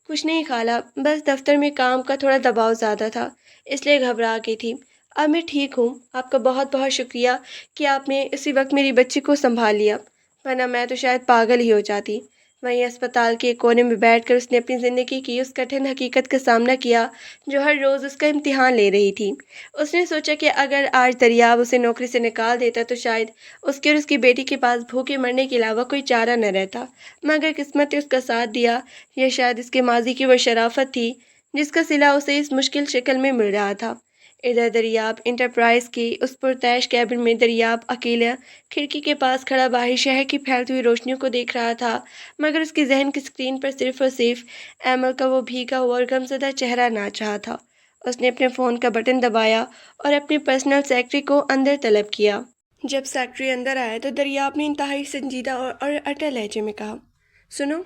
Speaker 1: کچھ نہیں خالہ، بس دفتر میں کام کا تھوڑا دباؤ زیادہ تھا، اس لیے گھبرا گئی تھی۔ اب میں ٹھیک ہوں۔ آپ کا بہت بہت شکریہ کہ آپ نے اسی وقت میری بچی کو سنبھال لیا، ورنہ میں تو شاید پاگل ہی ہو جاتی۔ وہیں اسپتال کے ایک کونے میں بیٹھ کر اس نے اپنی زندگی کی اس کٹھن حقیقت کا سامنا کیا جو ہر روز اس کا امتحان لے رہی تھی۔ اس نے سوچا کہ اگر آج دریاب اسے نوکری سے نکال دیتا تو شاید اس کے اور اس کی بیٹی کے پاس بھوکے مرنے کے علاوہ کوئی چارہ نہ رہتا، مگر قسمت نے اس کا ساتھ دیا۔ یہ شاید اس کے ماضی کی وہ شرافت تھی جس کا صلہ اسے اس مشکل شکل میں مل رہا تھا۔ ادھر دریاب انٹرپرائز کی اس پرتعیش کیبن میں دریاب اکیلا کھڑکی کے پاس کھڑا باہر شہر کی پھیلتی ہوئی روشنیوں کو دیکھ رہا تھا، مگر اس کی ذہن کی اسکرین پر صرف اور صرف ایمل کا وہ بھیگا ہوا اور غمزدہ چہرہ ناچ رہا تھا۔ اس نے اپنے فون کا بٹن دبایا اور اپنے پرسنل سیکرٹری کو اندر طلب کیا۔ جب سیکرٹری اندر آیا تو دریاب نے انتہائی سنجیدہ اور اٹل لہجے میں کہا، سنو،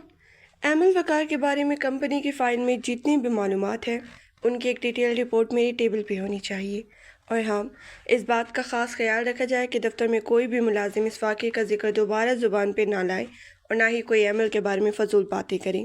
Speaker 1: ایمل وقار کے بارے میں کمپنی کی فائل میں جتنی بھی معلومات ہیں ان کی ایک ڈیٹیل رپورٹ میری ٹیبل پہ ہونی چاہیے، اور ہاں، اس بات کا خاص خیال رکھا جائے کہ دفتر میں کوئی بھی ملازم اس واقعے کا ذکر دوبارہ زبان پہ نہ لائے اور نہ ہی کوئی ایمل کے بارے میں فضول باتیں کرے۔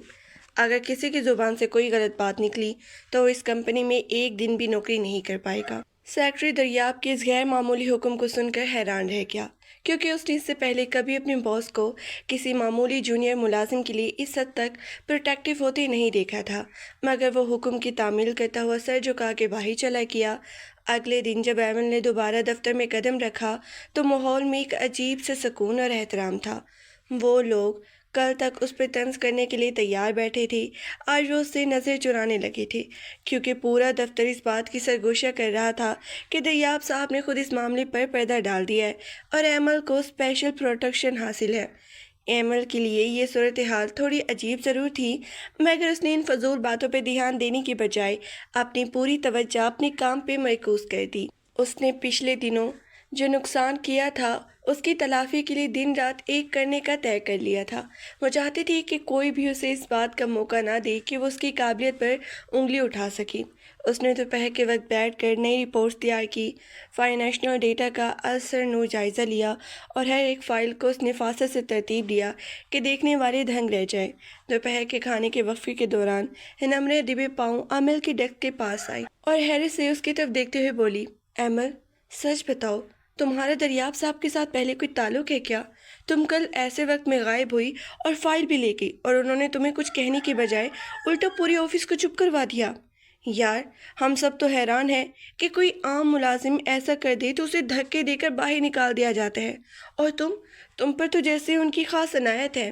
Speaker 1: اگر کسی کی زبان سے کوئی غلط بات نکلی تو وہ اس کمپنی میں ایک دن بھی نوکری نہیں کر پائے گا۔ سیکرٹری دریاب کے اس غیر معمولی حکم کو سن کر حیران رہ گیا، کیونکہ اس نے اس سے پہلے کبھی اپنے باس کو کسی معمولی جونیئر ملازم کے لیے اس حد تک پروٹیکٹیو ہوتے نہیں دیکھا تھا، مگر وہ حکم کی تعمیل کرتا ہوا سر جھکا کے باہر چلا گیا۔ اگلے دن جب ایمل نے دوبارہ دفتر میں قدم رکھا تو ماحول میں ایک عجیب سے سکون اور احترام تھا۔ وہ لوگ کل تک اس پہ طنز کرنے کے لیے تیار بیٹھے تھے، آج وہ اس سے نظر چرانے لگے تھے، کیونکہ پورا دفتر اس بات کی سرگوشیاں کر رہا تھا کہ دریاب صاحب نے خود اس معاملے پر پردہ ڈال دیا ہے اور ایمل کو اسپیشل پروٹیکشن حاصل ہے۔ ایمل کے لیے یہ صورتحال تھوڑی عجیب ضرور تھی، مگر اس نے ان فضول باتوں پہ دھیان دینے کی بجائے اپنی پوری توجہ اپنے کام پہ مرکوز کر دی۔ اس نے پچھلے دنوں جو نقصان کیا تھا اس کی تلافی کے لیے دن رات ایک کرنے کا طے کر لیا تھا۔ وہ چاہتی تھی کہ کوئی بھی اسے اس بات کا موقع نہ دے کہ وہ اس کی قابلیت پر انگلی اٹھا سکے۔ اس نے دوپہر کے وقت بیٹھ کر نئی رپورٹس تیار کی، فائنینشیل ڈیٹا کا اثر نو جائزہ لیا اور ہر ایک فائل کو اس نے فاصل سے ترتیب دیا کہ دیکھنے والے دھنگ رہ جائے۔ دوپہر کے کھانے کے وقفے کے دوران نمرے دبے پاؤں ایمل کے ڈیسک کے پاس آئی اور حیرت سے اس کی طرف دیکھتے ہوئے بولی، ایمل، سچ بتاؤ، تمہارا دریاب صاحب کے ساتھ پہلے کوئی تعلق ہے کیا؟ تم کل ایسے وقت میں غائب ہوئی اور فائل بھی لے گئی اور انہوں نے تمہیں کچھ کہنے کی بجائے الٹا پورے آفس کو چپ کروا دیا۔ یار، ہم سب تو حیران ہیں کہ کوئی عام ملازم ایسا کر دے تو اسے دھکے دے کر باہر نکال دیا جاتا ہے، اور تم پر تو جیسے ان کی خاص عنایت ہے۔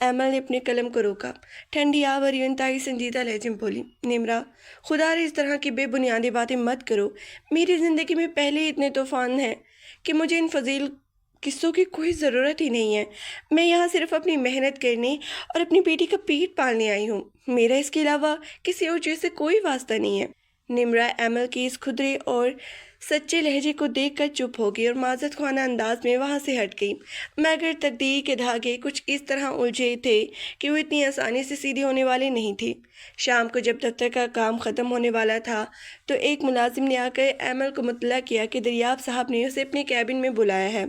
Speaker 1: ایمل نے اپنے قلم کو روکا، ٹھنڈی آوری انتہائی سنجیدہ لہجے میں بولی، نمرا، خدا رے اس طرح کی بے بنیادی باتیں مت کرو۔ میری زندگی میں پہلے ہی اتنے طوفان ہیں کہ مجھے ان فضیل قصوں کی کوئی ضرورت ہی نہیں ہے۔ میں یہاں صرف اپنی محنت کرنے اور اپنی بیٹی کا پیٹ پالنے آئی ہوں، میرا اس کے علاوہ کسی اور چیز سے کوئی واسطہ نہیں ہے۔ نمرا ایمل کی اس کھدرے اور سچے لہجے کو دیکھ کر چپ ہو گئی اور معذرت خواہ انداز میں وہاں سے ہٹ گئی، مگر تقدیر کے دھاگے کچھ اس طرح الجھے تھے کہ وہ اتنی آسانی سے سیدھے ہونے والے نہیں تھے۔ شام کو جب دفتر کا کام ختم ہونے والا تھا تو ایک ملازم نے آ کر ایمل کو مطلع کیا کہ دریاب صاحب نے اسے اپنے کیبن میں بلایا ہے۔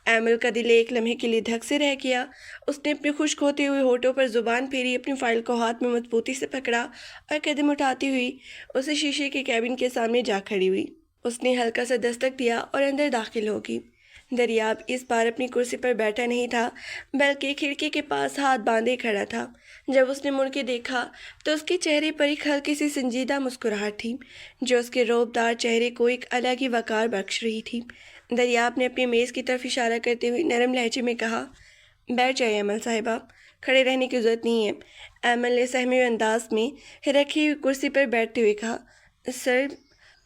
Speaker 1: ایمل کا دل ایک لمحے کے لیے دھک سے رہ گیا۔ اس نے اپنے خشک ہوتے ہوئے ہونٹوں پر زبان پھیری، اپنی فائل کو ہاتھ میں مضبوطی سے پکڑا اور قدم اٹھاتی ہوئی اسے شیشے کے کیبن کے سامنے جا کھڑی ہوئی۔ اس نے ہلکا سا دستک دیا اور اندر داخل ہوگی۔ دریاب اس بار اپنی کرسی پر بیٹھا نہیں تھا بلکہ کھڑکی کے پاس ہاتھ باندھے کھڑا تھا۔ جب اس نے مڑ کے دیکھا تو اس کے چہرے پر ایک ہلکی سی سنجیدہ مسکراہٹ تھی جو اس کے رعبدار چہرے کو ایک الگ ہی وقار بخش رہی تھی۔ دریاب نے اپنی میز کی طرف اشارہ کرتے ہوئے نرم لہجے میں کہا، بیٹھ جائیے ایمل صاحبہ، کھڑے رہنے کی ضرورت نہیں ہے۔ ایمل نے سہمے ہوئے انداز میں رکھی ہوئی کرسی پر بیٹھتے ہوئے کہا، سر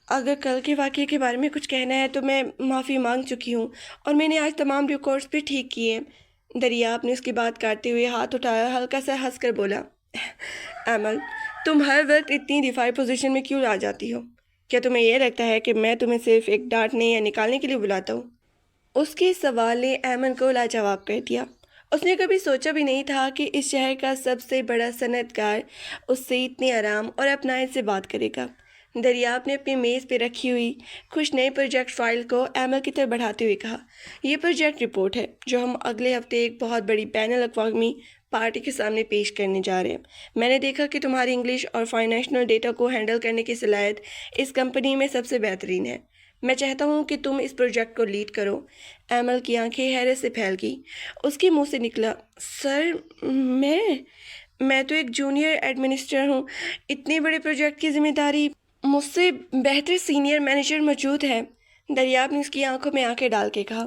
Speaker 1: اگر کل کے واقعے کے بارے میں کچھ کہنا ہے تو میں معافی مانگ چکی ہوں اور میں نے آج تمام ریکارڈز بھی ٹھیک کیے۔ دریاب نے اس کی بات کاٹتے ہوئے ہاتھ اٹھایا، ہلکا سا ہنس کر بولا، ایمل تم ہر وقت اتنی دفاعی پوزیشن میں کیوں آ جاتی ہو؟ کیا تمہیں یہ لگتا ہے کہ میں تمہیں صرف ایک ڈانٹنے یا نکالنے کے لیے بلاتا ہوں؟ اس کے سوال نے ایمن کو لاجواب کر دیا۔ اس نے کبھی سوچا بھی نہیں تھا کہ اس شہر کا سب سے بڑا صنعت کار اس سے اتنے آرام اور اپنائیت سے بات کرے گا۔ دریاب نے اپنی میز پہ رکھی ہوئی خوش نئے پروجیکٹ فائل کو ایمل کی طرف بڑھاتے ہوئے کہا، یہ پروجیکٹ رپورٹ ہے جو ہم اگلے ہفتے ایک بہت بڑی بین الاقوامی پارٹی کے سامنے پیش کرنے جا رہے ہیں۔ میں نے دیکھا کہ تمہاری انگلش اور فائنینشیل ڈیٹا کو ہینڈل کرنے کی صلاحیت اس کمپنی میں سب سے بہترین ہے۔ میں چاہتا ہوں کہ تم اس پروجیکٹ کو لیڈ کرو۔ ایمل کی آنکھیں حیرت سے پھیل گئی۔ اس کے منہ سے نکلا، سر میں تو ایک جونیئر ایڈمنسٹریٹر ہوں، اتنے بڑے پروجیکٹ کی ذمہ داری مجھ سے بہتر سینئر مینیجر موجود ہے۔ دریاب نے اس کی آنکھوں میں آنکھیں ڈال کے کہا،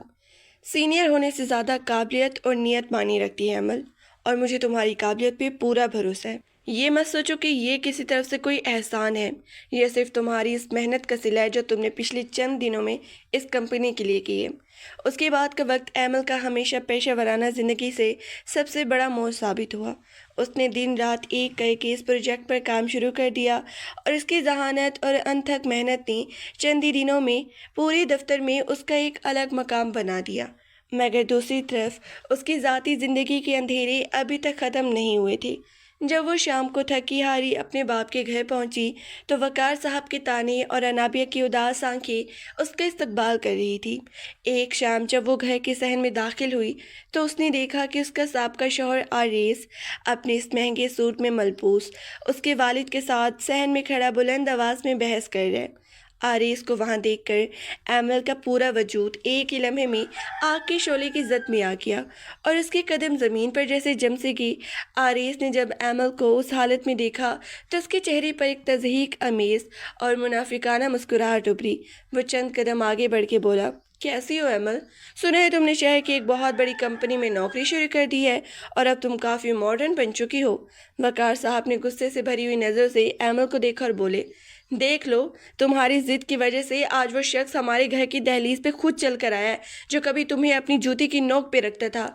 Speaker 1: سینئر ہونے سے زیادہ قابلیت اور نیت مانی رکھتی ہے ایمل، اور مجھے تمہاری قابلیت پہ پورا بھروسہ ہے۔ یہ مت سوچو کہ یہ کسی طرف سے کوئی احسان ہے، یہ صرف تمہاری اس محنت کا صلہ ہے جو تم نے پچھلے چند دنوں میں اس کمپنی کے لیے کی ہے۔ اس کے بعد کا وقت ایمل کا ہمیشہ پیشہ ورانہ زندگی سے سب سے بڑا موڑ ثابت ہوا۔ اس نے دن رات ایک کر کے اس پروجیکٹ پر کام شروع کر دیا اور اس کی ذہانت اور انتھک محنت نے چند ہی دنوں میں پورے دفتر میں اس کا ایک الگ مقام بنا دیا۔ مگر دوسری طرف اس کی ذاتی زندگی کے اندھیرے ابھی تک ختم نہیں ہوئے تھے۔ جب وہ شام کو تھکی ہاری اپنے باپ کے گھر پہنچی تو وقار صاحب کے طانے اور انابیہ کی اداس آنکھیں اس کا استقبال کر رہی تھی۔ ایک شام جب وہ گھر کے صحن میں داخل ہوئی تو اس نے دیکھا کہ اس کا سابقہ شوہر آریس اپنے اس مہنگے سوٹ میں ملبوس اس کے والد کے ساتھ صحن میں کھڑا بلند آواز میں بحث کر رہا ہے۔ آریس کو وہاں دیکھ کر ایمل کا پورا وجود ایک ہی لمحے میں آگ کے شعلے کی زد میں آ گیا اور اس کے قدم زمین پر جیسے جم سے گئے۔ آریس نے جب ایمل کو اس حالت میں دیکھا تو اس کے چہرے پر ایک تضحیک آمیز اور منافقانہ مسکراہٹ ابھری۔ وہ چند قدم آگے بڑھ کے بولا، کیسی ہو ایمل؟ سنا ہے تم نے شہر کی ایک بہت بڑی کمپنی میں نوکری شروع کر دی ہے اور اب تم کافی ماڈرن بن چکی ہو۔ وقار صاحب نے غصے سے بھری ہوئی نظر سے ایمل کو دیکھا اور بولے، دیکھ لو، تمہاری ضد کی وجہ سے آج وہ شخص ہمارے گھر کی دہلیز پہ خود چل کر آیا ہے جو کبھی تمہیں اپنی جوتی کی نوک پہ رکھتا تھا۔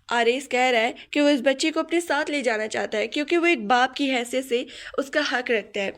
Speaker 1: آریس کہہ رہا ہے کہ وہ اس بچے کو اپنے ساتھ لے جانا چاہتا ہے کیونکہ وہ ایک باپ کی حیثیت سے اس کا حق رکھتا ہے۔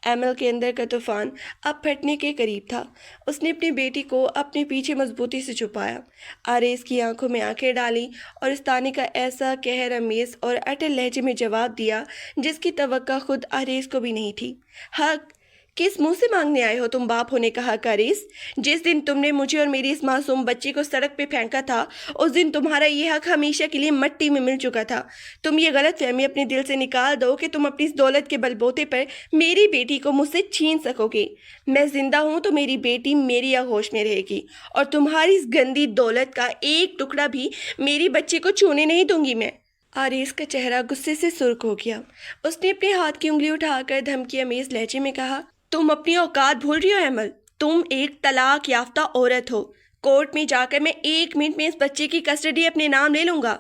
Speaker 1: ایمل کے اندر کا طوفان اب پھٹنے کے قریب تھا۔ اس نے اپنی بیٹی کو اپنے پیچھے مضبوطی سے چھپایا، آریس کی آنکھوں میں آنکھیں ڈالی اور اس طانے کا ایسا قہر امیز اور اٹل لہجے میں جواب دیا جس کی توقع خود آریس کو بھی نہیں تھی۔ حق کس منہ سے مانگنے آئے ہو تم باپ ہونے کا حق آریس؟ جس دن تم نے مجھے اور میری اس معصوم بچی کو سڑک پہ پھینکا تھا اس دن تمہارا یہ حق ہمیشہ کے لیے مٹی میں مل چکا تھا۔ تم یہ غلط فہمی اپنے دل سے نکال دو کہ تم اپنی اس دولت کے بلبوتے پر میری بیٹی کو مجھ سے چھین سکو گے۔ میں زندہ ہوں تو میری بیٹی میری آغوش میں رہے گی اور تمہاری اس گندی دولت کا ایک ٹکڑا بھی میری بچی کو چھونے نہیں دوں گی میں۔ آریس کا چہرہ غصے سے سرخ ہو گیا۔ اس نے اپنے ہاتھ کی انگلی اٹھا کر دھمکی آمیز لہجے میں کہا، تم اپنی اوقات بھول رہی ہو ایمل، تم ایک طلاق یافتہ عورت ہو۔ کورٹ میں جا کر میں 1 منٹ میں اس بچے کی کسٹڈی اپنے نام لے لوں گا۔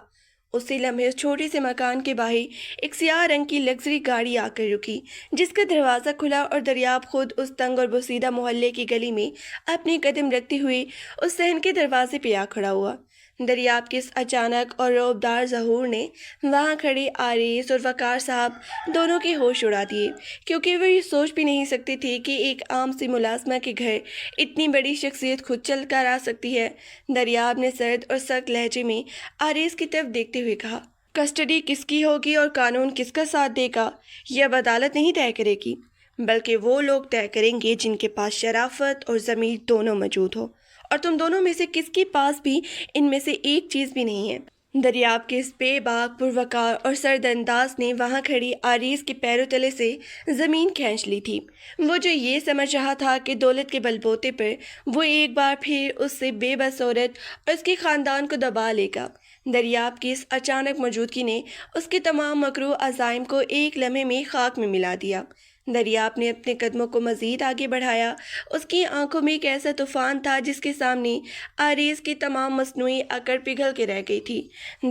Speaker 1: اسی لمحے اس چھوٹے سے مکان کے باہر ایک سیاہ رنگ کی لگژری گاڑی آ کر رکی جس کا دروازہ کھلا اور دریاب خود اس تنگ اور بوسیدہ محلے کی گلی میں اپنے قدم رکھتے ہوئے اس صحن کے دروازے پہ آ کھڑا ہوا۔ دریاب کے اس اچانک اور رعبدار ظہور نے وہاں کھڑے آریس اور وقار صاحب دونوں کے ہوش اڑا دیے کیونکہ وہ یہ سوچ بھی نہیں سکتے تھے کہ ایک عام سی ملازمہ کے گھر اتنی بڑی شخصیت خود چل کر آ سکتی ہے۔ دریاب نے سرد اور سخت لہجے میں آریس کی طرف دیکھتے ہوئے کہا، کسٹڈی کس کی ہوگی اور قانون کس کا ساتھ دے گا یہ اب عدالت نہیں طے کرے گی، بلکہ وہ لوگ طے کریں گے جن کے پاس شرافت اور ضمیر دونوں موجود ہو، اور تم دونوں میں سے کس کے پاس بھی ان میں سے ایک چیز بھی نہیں ہے۔ دریاب کے اس بے باک پروقار اور سرد انداز نے وہاں کھڑی آریز کے پیروں تلے سے زمین کھینچ لی تھی۔ وہ جو یہ سمجھ رہا تھا کہ دولت کے بل بوتے پر وہ ایک بار پھر اس سے بے بس عورت اور اس کے خاندان کو دبا لے گا۔ دریاب کی اس اچانک موجودگی نے اس کے تمام مکروہ عزائم کو ایک لمحے میں خاک میں ملا دیا۔ دریاب نے اپنے قدموں کو مزید آگے بڑھایا۔ اس کی آنکھوں میں ایک ایسا طوفان تھا جس کے سامنے آریز کی تمام مصنوعی عقل پگھل کے رہ گئی تھی۔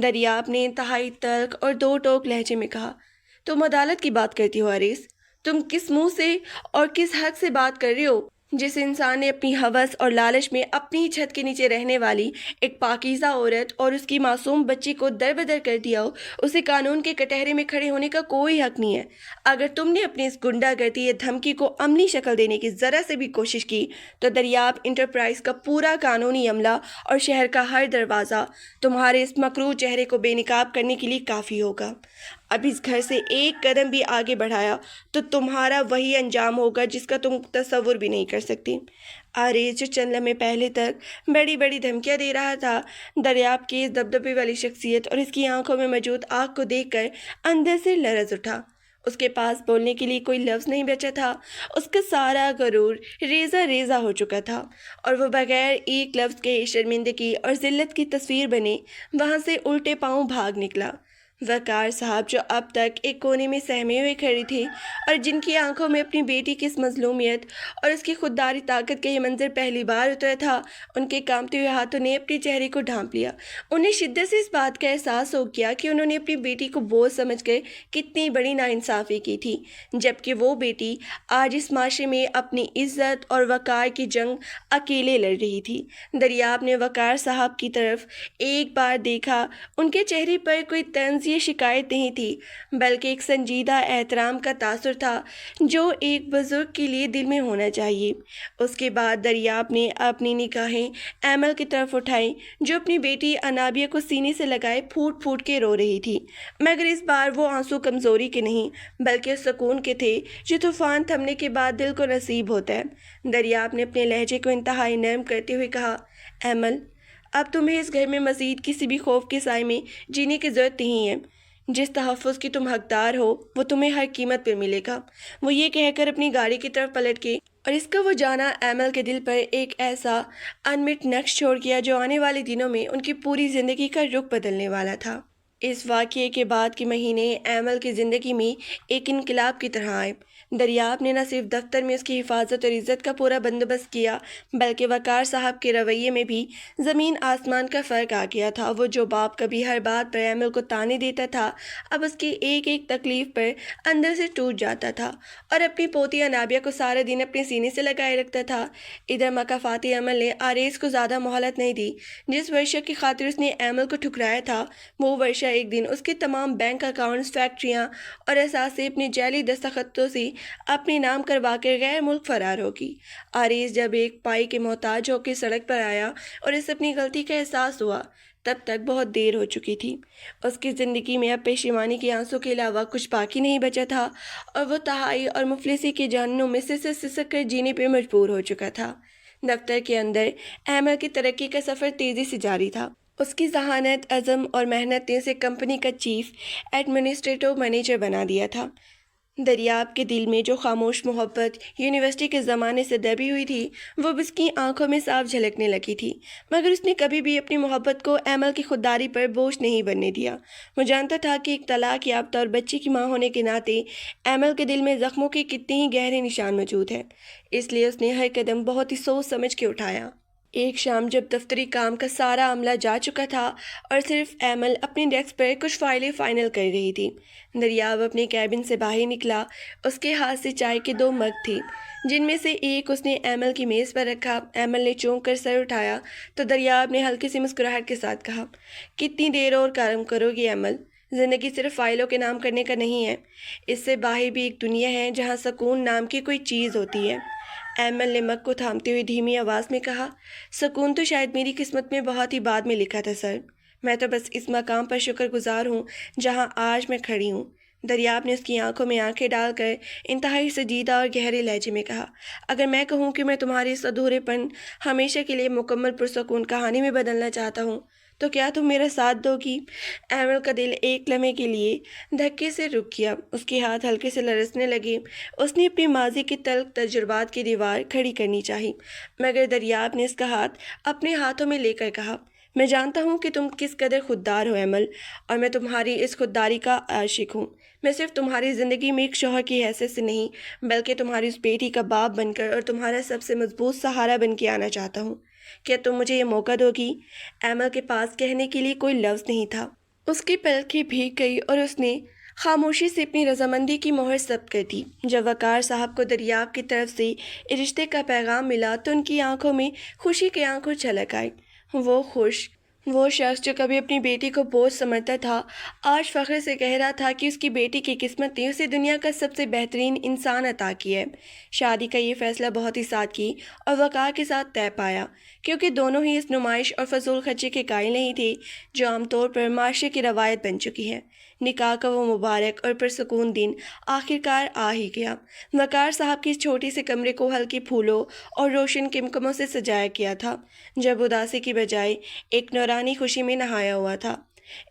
Speaker 1: دریاب نے انتہائی تلخ اور دو ٹوک لہجے میں کہا، تم عدالت کی بات کرتی ہو آریز؟ تم کس منہ سے اور کس حق سے بات کر رہی ہو؟ جس انسان نے اپنی ہوس اور لالچ میں اپنی ہی چھت کے نیچے رہنے والی ایک پاکیزہ عورت اور اس کی معصوم بچی کو دربدر کر دیا ہو، اسے قانون کے کٹہرے میں کھڑے ہونے کا کوئی حق نہیں ہے۔ اگر تم نے اپنی اس گنڈا گردی یا دھمکی کو عملی شکل دینے کی ذرا سے بھی کوشش کی تو دریاب انٹرپرائز کا پورا قانونی عملہ اور شہر کا ہر دروازہ تمہارے اس مکروہ چہرے کو بے نقاب کرنے کے لیے کافی ہوگا۔ اب اس گھر سے ایک قدم بھی آگے بڑھایا تو تمہارا وہی انجام ہوگا جس کا تم تصور بھی نہیں کر سکتی۔ آریز جو چند لمحے پہلے تک بڑی بڑی دھمکیاں دے رہا تھا، دریاب کی اس دبدبے والی شخصیت اور اس کی آنکھوں میں موجود آگ کو دیکھ کر اندر سے لرز اٹھا۔ اس کے پاس بولنے کے لیے کوئی لفظ نہیں بچا تھا۔ اس کا سارا غرور ریزہ ریزہ ہو چکا تھا اور وہ بغیر ایک لفظ کے شرمندگی اور ذلت کی تصویر بنے وہاں سے الٹے پاؤں بھاگ نکلا۔ وقار صاحب جو اب تک ایک کونے میں سہمے ہوئے کھڑی تھی اور جن کی آنکھوں میں اپنی بیٹی کی اس مظلومیت اور اس کی خودداری طاقت کا یہ منظر پہلی بار اترا تھا، ان کے کانپتے ہوئے ہاتھوں نے اپنے چہرے کو ڈھانپ لیا۔ انہیں شدت سے اس بات کا احساس ہو گیا کہ انہوں نے اپنی بیٹی کو بوجھ سمجھ کر کتنی بڑی ناانصافی کی تھی، جبکہ وہ بیٹی آج اس معاشرے میں اپنی عزت اور وقار کی جنگ اکیلے لڑ رہی تھی۔ دریاب نے وقار صاحب کی طرف ایک بار دیکھا۔ ان کے چہرے پر کوئی طنز یہ شکایت نہیں تھی، بلکہ ایک سنجیدہ احترام کا تاثر تھا جو ایک بزرگ کے لیے دل میں ہونا چاہیے۔ اس کے بعد دریاب نے اپنی نگاہیں ایمل کی طرف اٹھائیں جو اپنی بیٹی انابیہ کو سینے سے لگائے پھوٹ پھوٹ کے رو رہی تھی، مگر اس بار وہ آنسو کمزوری کے نہیں بلکہ سکون کے تھے جو طوفان تھمنے کے بعد دل کو نصیب ہوتا ہے۔ دریاب نے اپنے لہجے کو انتہائی نرم کرتے ہوئے کہا، ایمل، اب تمہیں اس گھر میں مزید کسی بھی خوف کے سائے میں جینے کی ضرورت نہیں ہے۔ جس تحفظ کی تم حقدار ہو وہ تمہیں ہر قیمت پر ملے گا۔ وہ یہ کہہ کر اپنی گاڑی کی طرف پلٹ کے اور اس کا وہ جانا ایمل کے دل پر ایک ایسا انمٹ نقش چھوڑ گیا جو آنے والے دنوں میں ان کی پوری زندگی کا رخ بدلنے والا تھا۔ اس واقعے کے بعد کے مہینے ایمل کی زندگی میں ایک انقلاب کی طرح آئے۔ دریاب نے نہ صرف دفتر میں اس کی حفاظت اور عزت کا پورا بندوبست کیا بلکہ وقار صاحب کے رویے میں بھی زمین آسمان کا فرق آ گیا تھا۔ وہ جو باپ کبھی ہر بات پر ایمل کو طعنے دیتا تھا، اب اس کی ایک ایک تکلیف پر اندر سے ٹوٹ جاتا تھا اور اپنی پوتی انابیہ کو سارے دن اپنے سینے سے لگائے رکھتا تھا۔ ادھر مکافاتی عمل نے آریز کو زیادہ مہلت نہیں دی۔ جس ورشہ کی خاطر اس نے ایمل کو ٹھکرایا تھا، وہ ورشہ ایک دن اس کے تمام بینک اکاؤنٹس، فیکٹریاں اور اثاثے اپنے جعلی دستخطوں سے اپنے نام کروا کر غیر ملک فرار ہوگی۔ آریز جب ایک پائی کے محتاج ہو کے سڑک پر آیا اور اسے اپنی غلطی کا احساس ہوا، تب تک بہت دیر ہو چکی تھی۔ اس کی زندگی میں اب پشیمانی کے آنسو کے علاوہ کچھ باقی نہیں بچا تھا اور وہ تہائی اور مفلسی کے جہنم میں سسک کر جینے پہ مجبور ہو چکا تھا۔ دفتر کے اندر ایمل کی ترقی کا سفر تیزی سے جاری تھا۔ اس کی ذہانت، عزم اور محنت نے اسے کمپنی کا چیف ایڈمنسٹریٹو مینیجر بنا دیا تھا۔ دریاب کے دل میں جو خاموش محبت یونیورسٹی کے زمانے سے دبی ہوئی تھی وہ اب اس کی آنکھوں میں صاف جھلکنے لگی تھی، مگر اس نے کبھی بھی اپنی محبت کو ایمل کی خودداری پر بوجھ نہیں بننے دیا۔ وہ جانتا تھا کہ ایک طلاق یافتہ اور بچی کی ماں ہونے کے ناطے ایمل کے دل میں زخموں کے کتنے ہی گہرے نشان موجود ہیں، اس لیے اس نے ہر قدم بہت ہی سوچ سمجھ کے اٹھایا۔ ایک شام جب دفتری کام کا سارا عملہ جا چکا تھا اور صرف ایمل اپنی ڈیسک پر کچھ فائلیں فائنل کر رہی تھی، دریاب اپنے کیبن سے باہر نکلا۔ اس کے ہاتھ سے چائے کے 2 مگ تھے جن میں سے ایک اس نے ایمل کی میز پر رکھا۔ ایمل نے چونک کر سر اٹھایا تو دریاب نے ہلکی سی مسکراہٹ کے ساتھ کہا، کتنی دیر اور کام کرو گی ایمل؟ زندگی صرف فائلوں کے نام کرنے کا نہیں ہے، اس سے باہر بھی ایک دنیا ہے جہاں سکون نام کی کوئی چیز ہوتی ہے۔ ایمل نے مگ کو تھامتے ہوئے دھیمی آواز میں کہا، سکون تو شاید میری قسمت میں بہت ہی بعد میں لکھا تھا سر، میں تو بس اس مقام پر شکر گزار ہوں جہاں آج میں کھڑی ہوں۔ دریاب نے اس کی آنکھوں میں آنکھیں ڈال کر انتہائی سجیدہ اور گہرے لہجے میں کہا، اگر میں کہوں کہ میں تمہارے اس ادھورے پن ہمیشہ کے لیے مکمل پرسکون کہانی میں بدلنا چاہتا ہوں تو کیا تم میرا ساتھ دو گی؟ ایمل کا دل ایک لمحے کے لیے دھکے سے رک گیا، اس کے ہاتھ ہلکے سے لرزنے لگے۔ اس نے اپنی ماضی کے تلخ تجربات کی دیوار کھڑی کرنی چاہی، مگر دریاب نے اس کا ہاتھ اپنے ہاتھوں میں لے کر کہا، میں جانتا ہوں کہ تم کس قدر خوددار ہو ایمل، اور میں تمہاری اس خودداری کا عاشق ہوں۔ میں صرف تمہاری زندگی میں ایک شوہر کی حیثیت سے نہیں، بلکہ تمہاری اس بیٹی کا باپ بن کر اور تمہارا سب سے مضبوط سہارا بن کے آنا چاہتا ہوں۔ کیا تم مجھے یہ موقع دو گی؟ ایمل کے پاس کہنے کے لیے کوئی لفظ نہیں تھا۔ اس کی پلکیں بھیگ گئی اور اس نے خاموشی سے اپنی رضامندی کی مہر ثبت کر دی۔ جب وقار صاحب کو دریاب کی طرف سے رشتے کا پیغام ملا تو ان کی آنکھوں میں خوشی کے آنکھوں چھلک آئی۔ وہ شخص جو کبھی اپنی بیٹی کو بوجھ سمجھتا تھا، آج فخر سے کہہ رہا تھا کہ اس کی بیٹی کی قسمت نے اسے دنیا کا سب سے بہترین انسان عطا کیا ہے۔ شادی کا یہ فیصلہ بہت ہی سادگی اور وقار کے ساتھ طے پایا، کیونکہ دونوں ہی اس نمائش اور فضول خرچی کے قائل نہیں تھے جو عام طور پر معاشرے کی روایت بن چکی ہے۔ نکاح کا وہ مبارک اور پرسکون دن آخرکار آ ہی گیا۔ وقار صاحب کی اس چھوٹی سے کمرے کو ہلکے پھولوں اور روشن قمقموں سے سجایا گیا تھا، جب اداسی کی بجائے ایک نورانی خوشی میں نہایا ہوا تھا۔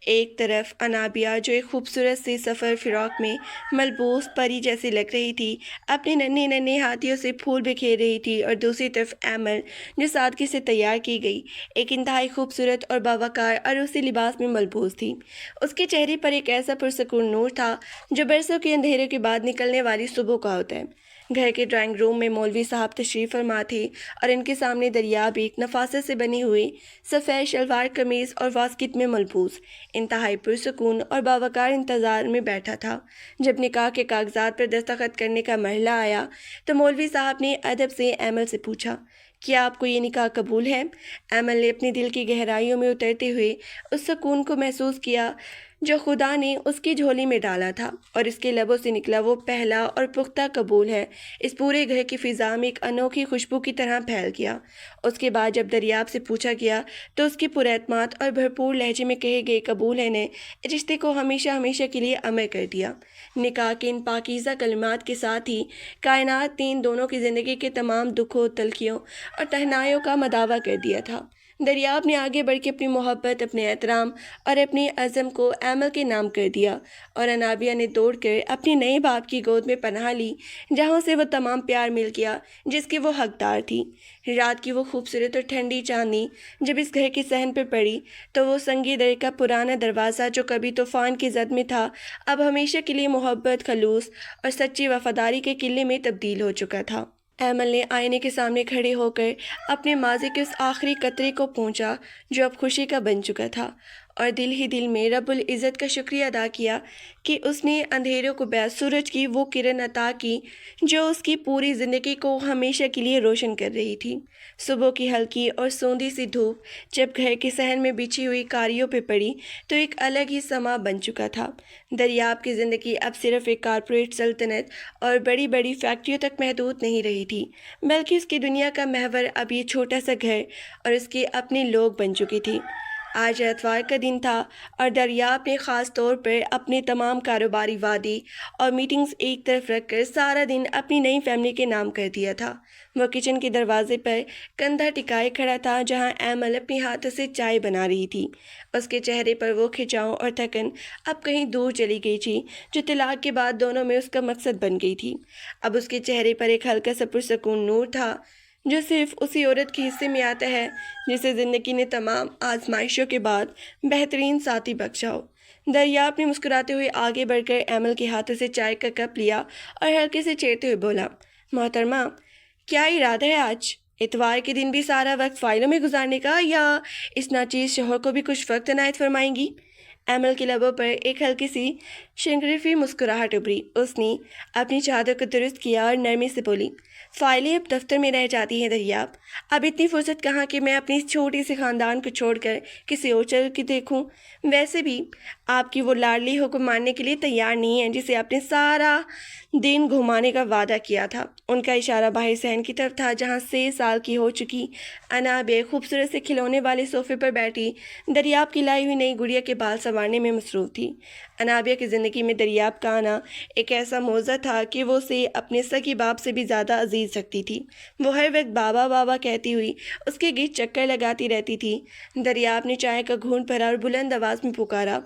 Speaker 1: ایک طرف انابیہ جو ایک خوبصورت سی سفر فراق میں ملبوس پری جیسی لگ رہی تھی، اپنے ننھے ننھے ہاتھیوں سے پھول بکھیر رہی تھی، اور دوسری طرف ایمل جو سادگی سے تیار کی گئی ایک انتہائی خوبصورت اور باوقار عروسی لباس میں ملبوس تھی۔ اس کے چہرے پر ایک ایسا پرسکون نور تھا جو برسوں کے اندھیرے کے بعد نکلنے والی صبح کا ہوتا ہے۔ گھر کے ڈرائنگ روم میں مولوی صاحب تشریف فرما تھے، اور ان کے سامنے دریاب ایک نفاست سے بنی ہوئی سفید شلوار قمیض اور واسکٹ میں ملبوس انتہائی پرسکون اور باوقار انتظار میں بیٹھا تھا۔ جب نکاح کے کاغذات پر دستخط کرنے کا مرحلہ آیا تو مولوی صاحب نے ادب سے ایمل سے پوچھا، کیا آپ کو یہ نکاح قبول ہے؟ ایمل نے اپنی دل کی گہرائیوں میں اترتے ہوئے اس سکون کو محسوس کیا جو خدا نے اس کی جھولی میں ڈالا تھا، اور اس کے لبوں سے نکلا وہ پہلا اور پختہ قبول ہے اس پورے گھر کی فضا میں ایک انوکھی خوشبو کی طرح پھیل گیا۔ اس کے بعد جب دریاب سے پوچھا گیا تو اس کی پراعتماد اور بھرپور لہجے میں کہے گئے قبول ہے نے رشتے کو ہمیشہ ہمیشہ کے لیے امر کر دیا۔ نکاح کے ان پاکیزہ کلمات کے ساتھ ہی کائنات نے ان دونوں کی زندگی کے تمام دکھوں، تلخیوں اور تنہائیوں کا مداوع کر دیا تھا۔ دریاب نے آگے بڑھ کے اپنی محبت، اپنے احترام اور اپنی عزم کو ایمل کے نام کر دیا، اور انابیہ نے دوڑ کر اپنی نئے باپ کی گود میں پناہ لی، جہاں سے وہ تمام پیار مل گیا جس کی وہ حقدار تھی۔ رات کی وہ خوبصورت اور ٹھنڈی چاندنی جب اس گھر کے صحن پہ پڑی تو وہ سنگی در کا پرانا دروازہ جو کبھی طوفان کی زد میں تھا، اب ہمیشہ کے لیے محبت، خلوص اور سچی وفاداری کے قلعے میں تبدیل ہو چکا تھا۔ ایمل نے آئینے کے سامنے کھڑے ہو کر اپنے ماضی کے اس آخری قطرے کو پونچھا جو اب خوشی کا بن چکا تھا، اور دل ہی دل میں رب العزت کا شکریہ ادا کیا کہ اس نے اندھیروں کو بیض سورج کی وہ کرن عطا کی جو اس کی پوری زندگی کو ہمیشہ کے لیے روشن کر رہی تھی۔ صبح کی ہلکی اور سوندھی سی دھوپ جب گھر کے صحن میں بچھی ہوئی کاریوں پہ پڑی تو ایک الگ ہی سما بن چکا تھا۔ دریاب کی زندگی اب صرف ایک کارپوریٹ سلطنت اور بڑی بڑی فیکٹریوں تک محدود نہیں رہی تھی، بلکہ اس کی دنیا کا محور اب یہ چھوٹا سا گھر اور اس کے اپنے لوگ بن چکی تھی۔ آج اتوار کا دن تھا، اور دریاب نے خاص طور پر اپنے تمام کاروباری وعدے اور میٹنگز ایک طرف رکھ کر سارا دن اپنی نئی فیملی کے نام کر دیا تھا۔ وہ کچن کے دروازے پر کندھا ٹکائے کھڑا تھا جہاں ایمل اپنے ہاتھوں سے چائے بنا رہی تھی۔ اس کے چہرے پر وہ کھنچاؤ اور تھکن اب کہیں دور چلی گئی تھی جو طلاق کے بعد دونوں میں اس کا مقصد بن گئی تھی۔ اب اس کے چہرے پر ایک ہلکا سا پرسکون نور تھا جو صرف اسی عورت کے حصے میں آتا ہے جسے زندگی نے تمام آزمائشوں کے بعد بہترین ساتھی بخشا ہو۔ دریاب نے مسکراتے ہوئے آگے بڑھ کر ایمل کے ہاتھوں سے چائے کا کپ لیا اور ہلکے سے چیرتے ہوئے بولا، محترمہ، کیا ارادہ ہے آج اتوار کے دن بھی سارا وقت فائلوں میں گزارنے کا، یا اس ناچیز شوہر کو بھی کچھ وقت عنایت فرمائیں گی؟ ایمل کے لبوں پر ایک ہلکی سی شنگریفی مسکراہٹ ابھری۔ اس نے اپنی چادر کو درست کیا اور نرمی سے بولی، فائلیں اب دفتر میں رہ جاتی ہیں دریاب، اب اتنی فرصت کہاں کہ میں اپنی چھوٹی سی خاندان کو چھوڑ کر کسی اور چل کے دیکھوں۔ ویسے بھی آپ کی وہ لاڈلی حکم ماننے کے لیے تیار نہیں ہے جسے آپ نے سارا دن گھمانے کا وعدہ کیا تھا۔ ان کا اشارہ باہر صحن کی طرف تھا جہاں 6 سال کی ہو چکی انابیہ خوبصورت سے کھلونے والے صوفے پر بیٹھی دریاب کی لائی ہوئی نئی گڑیا کے بال سنوارنے میں مصروف تھی۔ انابیہ کی زندگی میں دریاب کا آنا ایک ایسا موضوع تھا کہ وہ اسے اپنے سگی باپ سے بھی زیادہ عزیز رکھتی تھی۔ وہ ہر وقت بابا بابا کہتی ہوئی اس کے گرد چکر لگاتی رہتی تھی۔ دریاب نے چائے کا گھونٹ بھرا اور بلند آواز میں پکارا،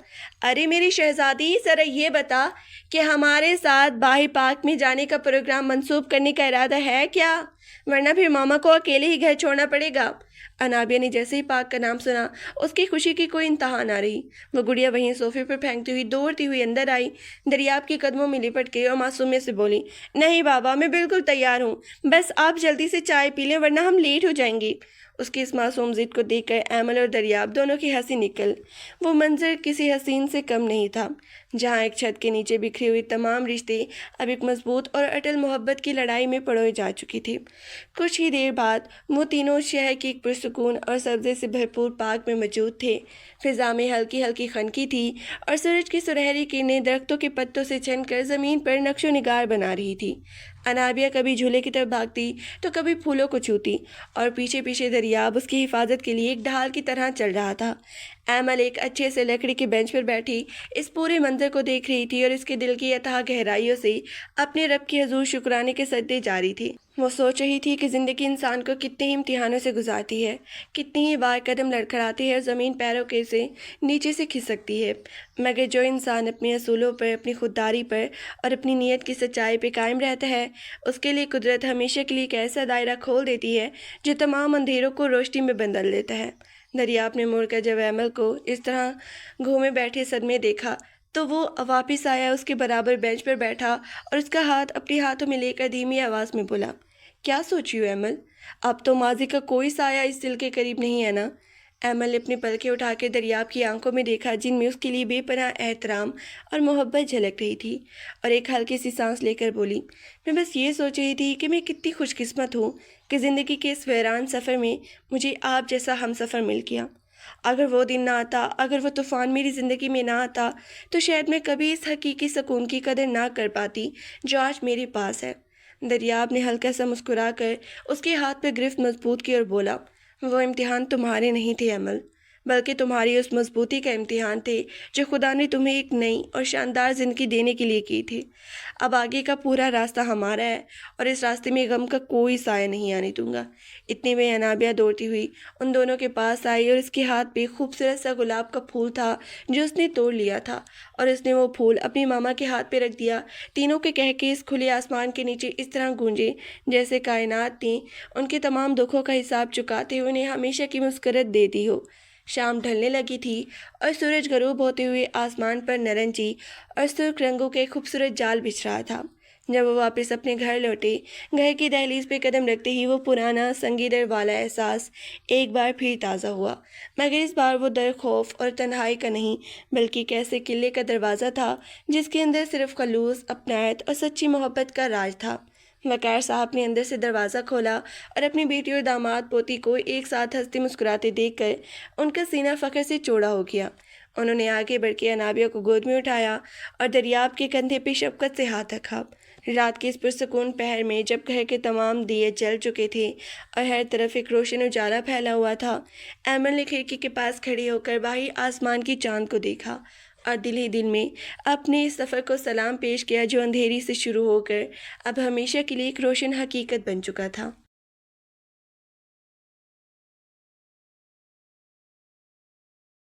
Speaker 1: ارے میری شہزادی، ذرا یہ بتا کہ ہمارے ساتھ باہر پارک میں جانے کا پروگرام منسوخ کرنے کا ارادہ ہے کیا؟ ورنہ پھر ماما کو اکیلے ہی گھر چھوڑنا پڑے گا۔ انابیہ نے جیسے ہی پارک کا نام سنا اس کی خوشی کی کوئی انتہا نہ رہی۔ وہ گڑیا وہیں صوفے پر پھینکتی ہوئی دوڑتی ہوئی اندر آئی، دریاب کے قدموں میں لپٹ گئی اور معصومیت سے بولی، نہیں بابا، میں بالکل تیار ہوں، بس آپ جلدی سے چائے پی لیں ورنہ ہم لیٹ ہو جائیں گے۔ اس کی اس معصوم ضد کو دیکھ کر ایمل اور دریاب دونوں کی ہنسی نکل۔ وہ منظر کسی حسین سے کم نہیں تھا، جہاں ایک چھت کے نیچے بکھرے ہوئے تمام رشتے اب ایک مضبوط اور اٹل محبت کی لڑائی میں پروئے جا چکی تھی۔ کچھ ہی دیر بعد وہ تینوں شہر کی ایک پرسکون اور سبزے سے بھرپور پارک میں موجود تھے۔ فضا میں ہلکی ہلکی خنکی تھی اور سورج کی سنہری کرنیں درختوں کے پتوں سے چھن کر زمین پر نقش و نگار بنا رہی تھی۔ انابیہ کبھی جھولے کی طرف بھاگتی تو کبھی پھولوں کو چھوتی، اور پیچھے پیچھے دریاب اس کی حفاظت کے لیے ایک ڈھال کی طرح چل رہا تھا۔ ایمل ایک اچھے سے لکڑی کے بینچ پر بیٹھی اس پورے منظر کو دیکھ رہی تھی اور اس کے دل کی اتھاہ گہرائیوں سے اپنے رب کی حضور شکرانے کے سجدے جاری تھی۔ وہ سوچ رہی تھی کہ زندگی انسان کو کتنے ہی امتحانوں سے گزارتی ہے، کتنی ہی بار قدم لڑکھڑاتی ہے اور زمین پیروں کے سے نیچے سے کھسکتی ہے، مگر جو انسان اپنے اصولوں پر، اپنی خودداری پر اور اپنی نیت کی سچائی پہ قائم رہتا ہے، اس کے لیے قدرت ہمیشہ کے لیے ایک ایسا دائرہ کھول دیتی ہے جو تمام اندھیروں کو روشنی میں بدل دیتا ہے۔ دریاب نے مڑ کر جب ایمل کو اس طرح گھومے بیٹھے صدمے دیکھا تو وہ واپس آیا، اس کے برابر بینچ پر بیٹھا اور اس کا ہاتھ اپنے ہاتھوں میں لے کر دھیمی آواز میں بولا، کیا سوچ رہی ہو ایمل؟ اب تو ماضی کا کوئی سایہ اس دل کے قریب نہیں ہے نا؟ ایمل نے اپنی پلکیں اٹھا کے دریاب کی آنکھوں میں دیکھا، جن میں اس کے لیے بے پناہ احترام اور محبت جھلک رہی تھی، اور ایک ہلکی سی سانس لے کر بولی، میں بس یہ سوچ رہی تھی کہ میں کتنی خوش قسمت ہوں کہ زندگی کے اس ویران سفر میں مجھے آپ جیسا ہم سفر مل گیا۔ اگر وہ دن نہ آتا، اگر وہ طوفان میری زندگی میں نہ آتا، تو شاید میں کبھی اس حقیقی سکون کی قدر نہ کر پاتی جو آج میرے پاس ہے۔ دریاب نے ہلکا سا مسکرا کر اس کے ہاتھ پہ گرفت مضبوط کی اور بولا، وہ امتحان تمہارے نہیں تھے ایمل، بلکہ تمہاری اس مضبوطی کا امتحان تھے جو خدا نے تمہیں ایک نئی اور شاندار زندگی دینے کے لیے کی تھی۔ اب آگے کا پورا راستہ ہمارا ہے اور اس راستے میں غم کا کوئی سایہ نہیں آنے دوں گا۔ اتنے میں انابیہ دوڑتی ہوئی ان دونوں کے پاس آئی اور اس کے ہاتھ پہ خوبصورت سا گلاب کا پھول تھا جو اس نے توڑ لیا تھا، اور اس نے وہ پھول اپنی ماما کے ہاتھ پہ رکھ دیا۔ تینوں کے قہقہے اس کھلے آسمان کے نیچے اس طرح گونجے جیسے کائنات نے ان کے تمام دکھوں کا حساب چکاتے ہوئے انہیں ہمیشہ کی مسکرت دے دی ہو۔ شام ڈھلنے لگی تھی اور سورج غروب ہوتے ہوئے آسمان پر نارنجی اور سرخ رنگوں کے خوبصورت جال بچھ رہا تھا۔ جب وہ واپس اپنے گھر لوٹے، گھر کی دہلیز پہ قدم رکھتے ہی وہ پرانا سنگی در والا احساس ایک بار پھر تازہ ہوا، مگر اس بار وہ در خوف اور تنہائی کا نہیں بلکہ ایک ایسے قلعے کا دروازہ تھا جس کے اندر صرف خلوص، اپنائیت اور سچی محبت کا راج تھا۔ وقار صاحب نے اندر سے دروازہ کھولا اور اپنی بیٹی اور داماد پوتی کو ایک ساتھ ہنستے مسکراتے دیکھ کر ان کا سینہ فخر سے چوڑا ہو گیا۔ انہوں نے آگے بڑھ کے انابیہ کو گود میں اٹھایا اور دریاب کے کندھے پہ شفقت سے ہاتھ رکھا۔ رات کے اس پرسکون پہر میں جب گھر کے تمام دیے جل چکے تھے اور ہر طرف ایک روشن اجالا پھیلا ہوا تھا، ایمل نے کھڑکی کے پاس کھڑی ہو کر باہر آسمان کی چاند کو دیکھا اور دل ہی دل میں اپنے اس سفر کو سلام پیش کیا جو اندھیری سے شروع ہو کر اب ہمیشہ کے لیے ایک روشن حقیقت بن چکا تھا۔